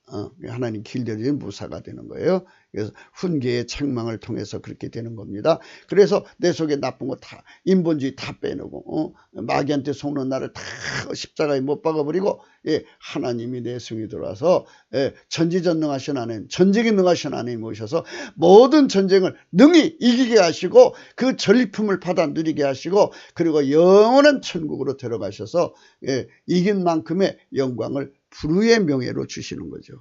하나님 길들여진 무사가 되는 거예요. 그래서 훈계의 책망을 통해서 그렇게 되는 겁니다. 그래서 내 속에 나쁜 거 다, 인본주의 다 빼놓고 마귀한테 속는 나를 다 십자가에 못 박아버리고, 하나님이 내 속에 들어와서 전지전능하신 하나님, 전쟁에 능하신 하나님 오셔서 모든 전쟁을 능히 이기게 하시고 그 전리품을 받아 누리게 하시고, 그리고 영원한 천국으로 데려가셔서 이긴 만큼의 영광을 불후의 명예로 주시는 거죠.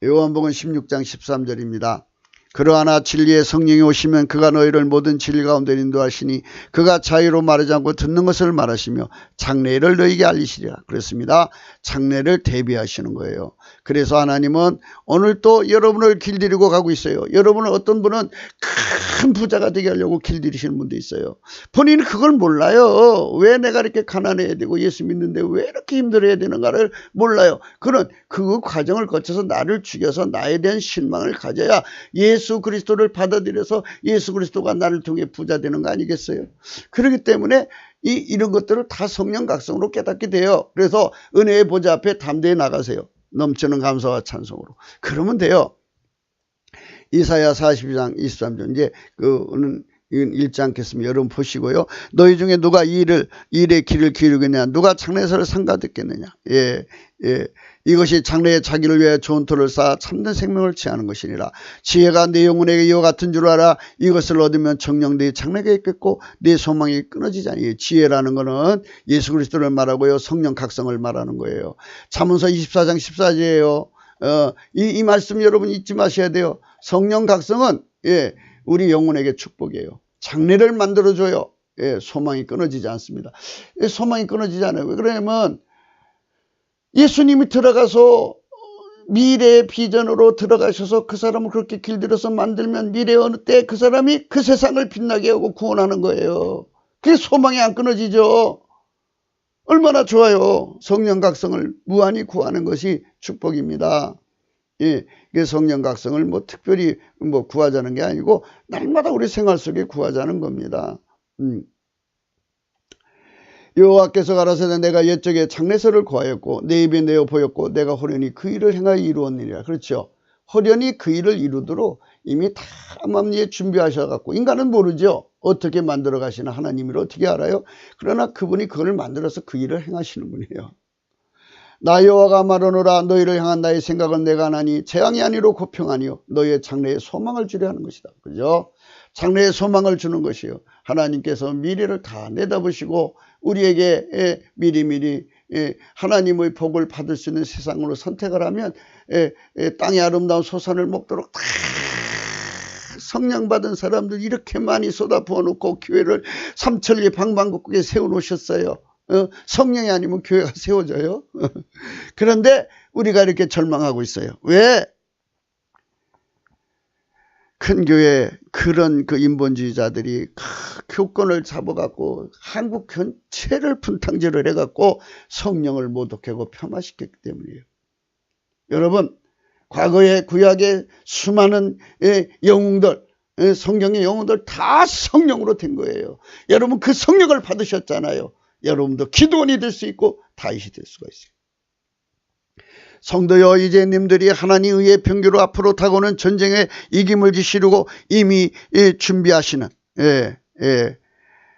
요한복음 16장 13절입니다. 그러하나 진리의 성령이 오시면 그가 너희를 모든 진리 가운데 인도하시니 그가 자유로 말하지 않고 듣는 것을 말하시며 장래를 너희에게 알리시리라. 그렇습니다. 장래를 대비하시는 거예요. 그래서 하나님은 오늘 또 여러분을 길들이고 가고 있어요. 여러분은 어떤 분은 큰 부자가 되게 하려고 길들이시는 분도 있어요. 본인은 그걸 몰라요. 왜 내가 이렇게 가난해야 되고 예수 믿는데 왜 이렇게 힘들어야 되는가를 몰라요. 그는 그 과정을 거쳐서 나를 죽여서 나에 대한 실망을 가져야 예수 그리스도를 받아들여서 예수 그리스도가 나를 통해 부자 되는 거 아니겠어요? 그렇기 때문에 이런 것들을 다 성령 각성으로 깨닫게 돼요. 그래서 은혜의 보좌 앞에 담대히 나가세요. 넘치는 감사와 찬송으로. 그러면 돼요. 이사야 42장 23절 이제 그는 읽지 않겠습니다. 여러분 보시고요. 너희 중에 누가 일의 길을 기르겠느냐, 누가 장래에서 상가듣겠느냐. 이것이 장래에 자기를 위해 좋은 터를 쌓아 참된 생명을 취하는 것이니라. 지혜가 내 영혼에게 이와 같은 줄 알아. 이것을 얻으면 정녕 내 장래가 있겠고 내 소망이 끊어지지 아니에요. 지혜라는 것은 예수 그리스도를 말하고요, 성령 각성을 말하는 거예요. 잠언서 24장 14절이에요. 이 말씀 여러분 잊지 마셔야 돼요. 성령 각성은 우리 영혼에게 축복이에요. 장래를 만들어줘요. 소망이 끊어지지 않습니다. 소망이 끊어지지 않아요. 왜 그러냐면 예수님이 들어가서 미래의 비전으로 들어가셔서 그 사람을 그렇게 길들여서 만들면 미래 어느 때 그 사람이 그 세상을 빛나게 하고 구원하는 거예요. 그게 소망이 안 끊어지죠. 얼마나 좋아요. 성령 각성을 무한히 구하는 것이 축복입니다. 성령 각성을 특별히 구하자는 게 아니고 날마다 우리 생활 속에 구하자는 겁니다. 여호와께서 가라사대 내가 옛적에 장래서를 구하였고 내 입에 내어 보였고 내가 호련히 그 일을 행하여 이루었느니라. 그렇죠. 호련히 그 일을 이루도록 이미 다 마음리에 준비하셔갖고, 인간은 모르죠. 어떻게 만들어 가시나 하나님을 어떻게 알아요? 그러나 그분이 그걸 만들어서 그 일을 행하시는 분이에요. 나 여호와가 말하노라. 너희를 향한 나의 생각은 내가 하나니 재앙이 아니로 고평하니요 너희의 장래에 소망을 주려 하는 것이다. 그죠? 장래에 소망을 주는 것이요. 하나님께서 미래를 다 내다보시고 우리에게 미리미리 하나님의 복을 받을 수 있는 세상으로 선택을 하면 땅의 아름다운 소산을 먹도록 다 성령 받은 사람들 이렇게 많이 쏟아부어 놓고 교회를 삼천리 방방곡곡에 세워놓으셨어요. 성령이 아니면 교회가 세워져요. 그런데 우리가 이렇게 절망하고 있어요? 왜? 큰 교회 그런 그 인본주의자들이 교권을 잡아갖고 한국 전체를 분탕질을 해갖고 성령을 모독하고 폄하시켰기 때문이에요. 여러분, 과거의 구약의 수많은 영웅들, 성경의 영웅들 다 성령으로 된 거예요. 여러분 그 성령을 받으셨잖아요. 여러분도 기도원이 될 수 있고 다윗이 될 수가 있어요. 성도여, 이제 님들이 하나님 의의 병기로 앞으로 다가오는 전쟁에 이김을 지시려고 이미 준비하시는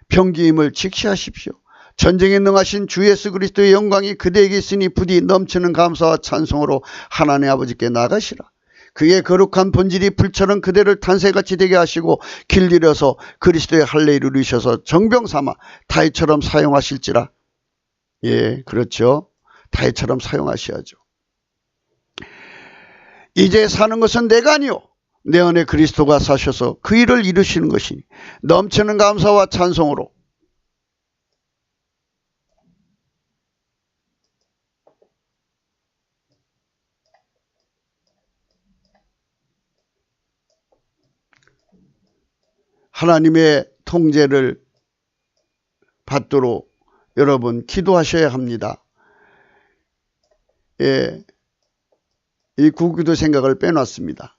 병기임을 직시하십시오. 전쟁에 능하신 주 예수 그리스도의 영광이 그대에게 있으니 부디 넘치는 감사와 찬송으로 하나님 아버지께 나가시라. 그의 거룩한 본질이 불처럼 그대를 탄새같이 되게 하시고 길들여서 그리스도의 할례를 이루셔서 정병 삼아 다윗처럼 사용하실지라. 예, 그렇죠. 다윗처럼 사용하셔야죠. 이제 사는 것은 내가 아니요 내 안에 그리스도가 사셔서 그 일을 이루시는 것이니 넘치는 감사와 찬송으로 하나님의 통제를 받도록 여러분 기도하셔야 합니다. 예, 이 구기도 생각을 빼놨습니다.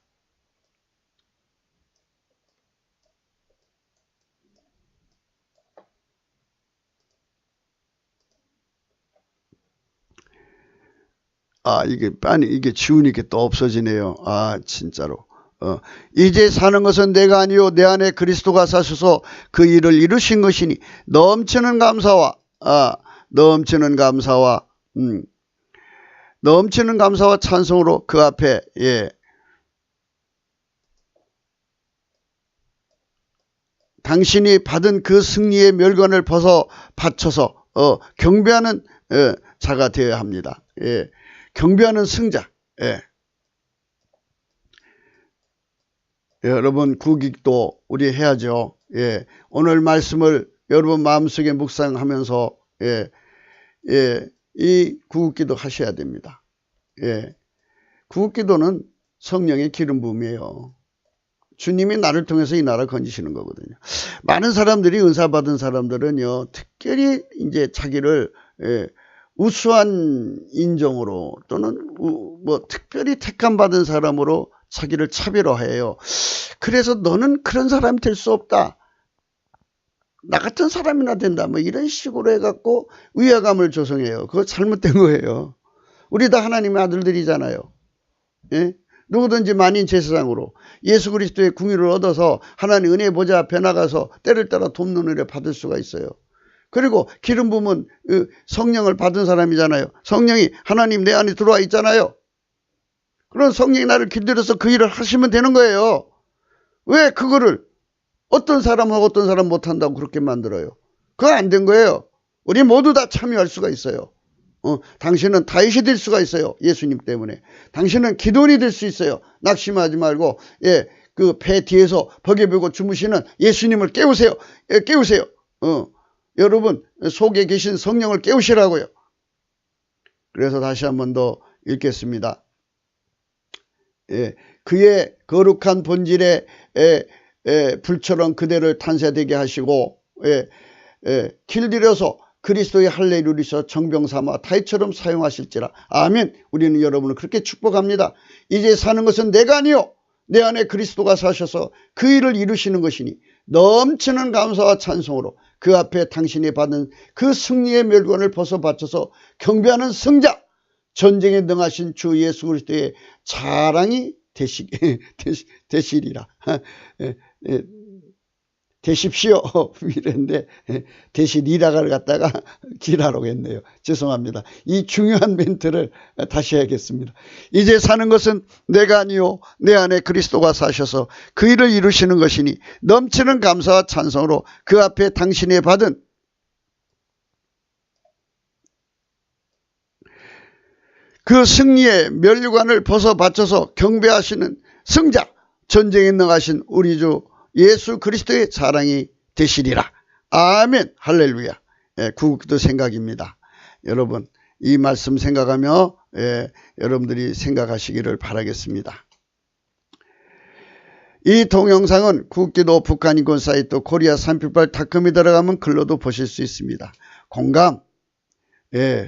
이게 지우니까 또 없어지네요. 진짜로. 이제 사는 것은 내가 아니요 내 안에 그리스도가 사셔서 그 일을 이루신 것이니 넘치는 감사와 찬송으로 그 앞에 당신이 받은 그 승리의 멸관을 벗어 바쳐서 경배하는 자가 되어야 합니다. 경배하는 승자. 여러분 구기도 우리 해야죠. 오늘 말씀을 여러분 마음속에 묵상하면서 이 구기도 하셔야 됩니다. 구기도는 성령의 기름 부음이에요. 주님이 나를 통해서 이 나라를 건지시는 거거든요. 많은 사람들이 은사 받은 사람들은요, 특별히 이제 자기를 우수한 인종으로 또는 특별히 택함 받은 사람으로 자기를 차별화해요. 그래서 너는 그런 사람이 될 수 없다. 나 같은 사람이나 된다. 이런 식으로 해갖고 위화감을 조성해요. 그거 잘못된 거예요. 우리 다 하나님의 아들들이잖아요. 누구든지 만인 제사장으로 예수 그리스도의 궁유를 얻어서 하나님 은혜 보좌 앞에 나가서 때를 따라 돕는 은혜 받을 수가 있어요. 그리고 기름 부음은 성령을 받은 사람이잖아요. 성령이 하나님 내 안에 들어와 있잖아요. 그런 성령이 나를 길들여서 그 일을 하시면 되는 거예요. 왜 그거를 어떤 사람하고 어떤 사람 못한다고 그렇게 만들어요? 그거 안 된 거예요. 우리 모두 다 참여할 수가 있어요. 당신은 다윗이 될 수가 있어요. 예수님 때문에. 당신은 기도원이 될 수 있어요. 낙심하지 말고 그 배 뒤에서 버게 베고 주무시는 예수님을 깨우세요. 깨우세요. 여러분 속에 계신 성령을 깨우시라고요. 그래서 다시 한 번 더 읽겠습니다. 그의 거룩한 본질에 불처럼 그대를 탄새되게 하시고 길들여서 그리스도의 할례를 이루셔 정병 삼아 다윗처럼 사용하실지라. 아멘. 우리는 여러분을 그렇게 축복합니다. 이제 사는 것은 내가 아니요 내 안에 그리스도가 사셔서 그 일을 이루시는 것이니 넘치는 감사와 찬송으로 그 앞에 당신이 받은 그 승리의 멸관을 벗어 바쳐서 경배하는 승자 전쟁에 능하신 주 예수 그리스도의 자랑이 되시리라. 되십시오. 이랬는데 되시리라를 갖다가 기라라고 했네요. 죄송합니다. 이 중요한 멘트를 다시 해야겠습니다. 이제 사는 것은 내가 아니요 내 안에 그리스도가 사셔서 그 일을 이루시는 것이니 넘치는 감사와 찬송으로 그 앞에 당신이 받은 그 승리의 면류관을 벗어 바쳐서 경배하시는 승자 전쟁에 능하신 우리 주 예수 그리스도의 자랑이 되시리라. 아멘. 할렐루야. 구기도 생각입니다. 여러분 이 말씀 생각하며 여러분들이 생각하시기를 바라겠습니다. 이 동영상은 국기도 북한인권 사이트 코리아 368.com에 들어가면 글로도 보실 수 있습니다. 공감,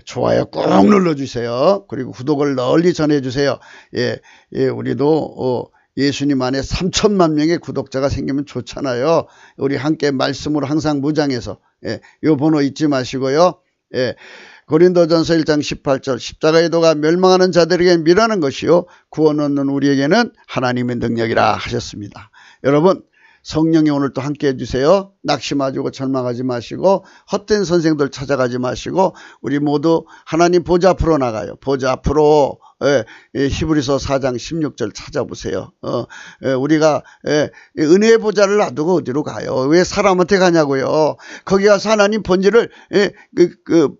좋아요 꾹 눌러주세요. 그리고 구독을 널리 전해주세요. 우리도 예수님 안에 3천만 명의 구독자가 생기면 좋잖아요. 우리 함께 말씀으로 항상 무장해서 요 번호 잊지 마시고요. 고린도전서 1장 18절 십자가의 도가 멸망하는 자들에게 미라는 것이요 구원 얻는 우리에게는 하나님의 능력이라 하셨습니다. 여러분 성령이 오늘 또 함께 해주세요. 낙심하고 절망하지 마시고 헛된 선생들 찾아가지 마시고 우리 모두 하나님 보좌 앞으로 나가요. 보좌 앞으로 히브리서 4장 16절 찾아보세요. 우리가 은혜의 보좌를 놔두고 어디로 가요? 왜 사람한테 가냐고요? 거기 가서 하나님 본질을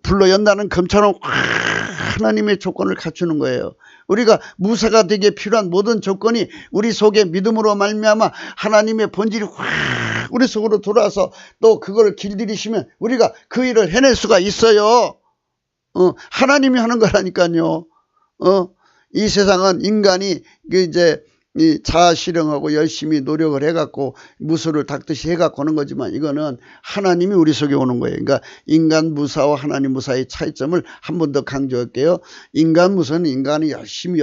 불러 연다는 검처럼 하나님의 조건을 갖추는 거예요. 우리가 무사가 되기에 필요한 모든 조건이 우리 속에 믿음으로 말미암아 하나님의 본질이 확 우리 속으로 들어와서 또 그걸 길들이시면 우리가 그 일을 해낼 수가 있어요. 하나님이 하는 거라니까요. 이 세상은 인간이 이 자아 실현하고 열심히 노력을 해갖고 무술을 닦듯이 해갖고 오는 거지만 이거는 하나님이 우리 속에 오는 거예요. 그러니까 인간 무사와 하나님 무사의 차이점을 한 번 더 강조할게요. 인간 무사는 인간이 열심히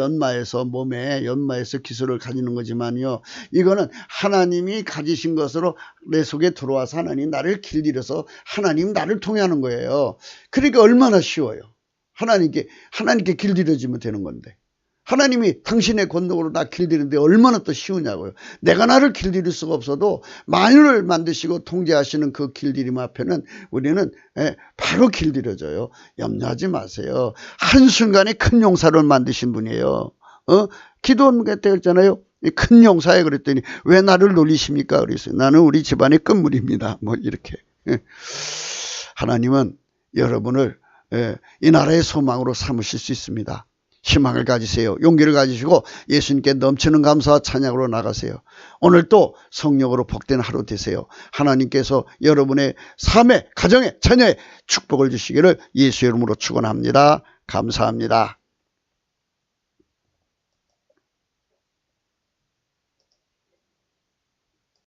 몸에 연마해서 기술을 가지는 거지만요. 이거는 하나님이 가지신 것으로 내 속에 들어와서 하나님 나를 길들여서 하나님 나를 통해 하는 거예요. 그러니까 얼마나 쉬워요. 하나님께 길들여지면 되는 건데. 하나님이 당신의 권능으로 나 길들이는데 얼마나 또 쉬우냐고요. 내가 나를 길들일 수가 없어도 만유를 만드시고 통제하시는 그 길들임 앞에는 우리는 바로 길들여져요. 염려하지 마세요. 한순간에 큰 용사를 만드신 분이에요. 기도원 그때 했잖아요. 큰 용사에 그랬더니 왜 나를 놀리십니까? 그랬어요. 나는 우리 집안의 끝물입니다. 뭐 이렇게. 하나님은 여러분을 이 나라의 소망으로 삼으실 수 있습니다. 희망을 가지세요. 용기를 가지시고 예수님께 넘치는 감사와 찬양으로 나가세요. 오늘 또 성령으로 복된 하루 되세요. 하나님께서 여러분의 삶에, 가정에, 자녀에 축복을 주시기를 예수의 이름으로 축원합니다. 감사합니다.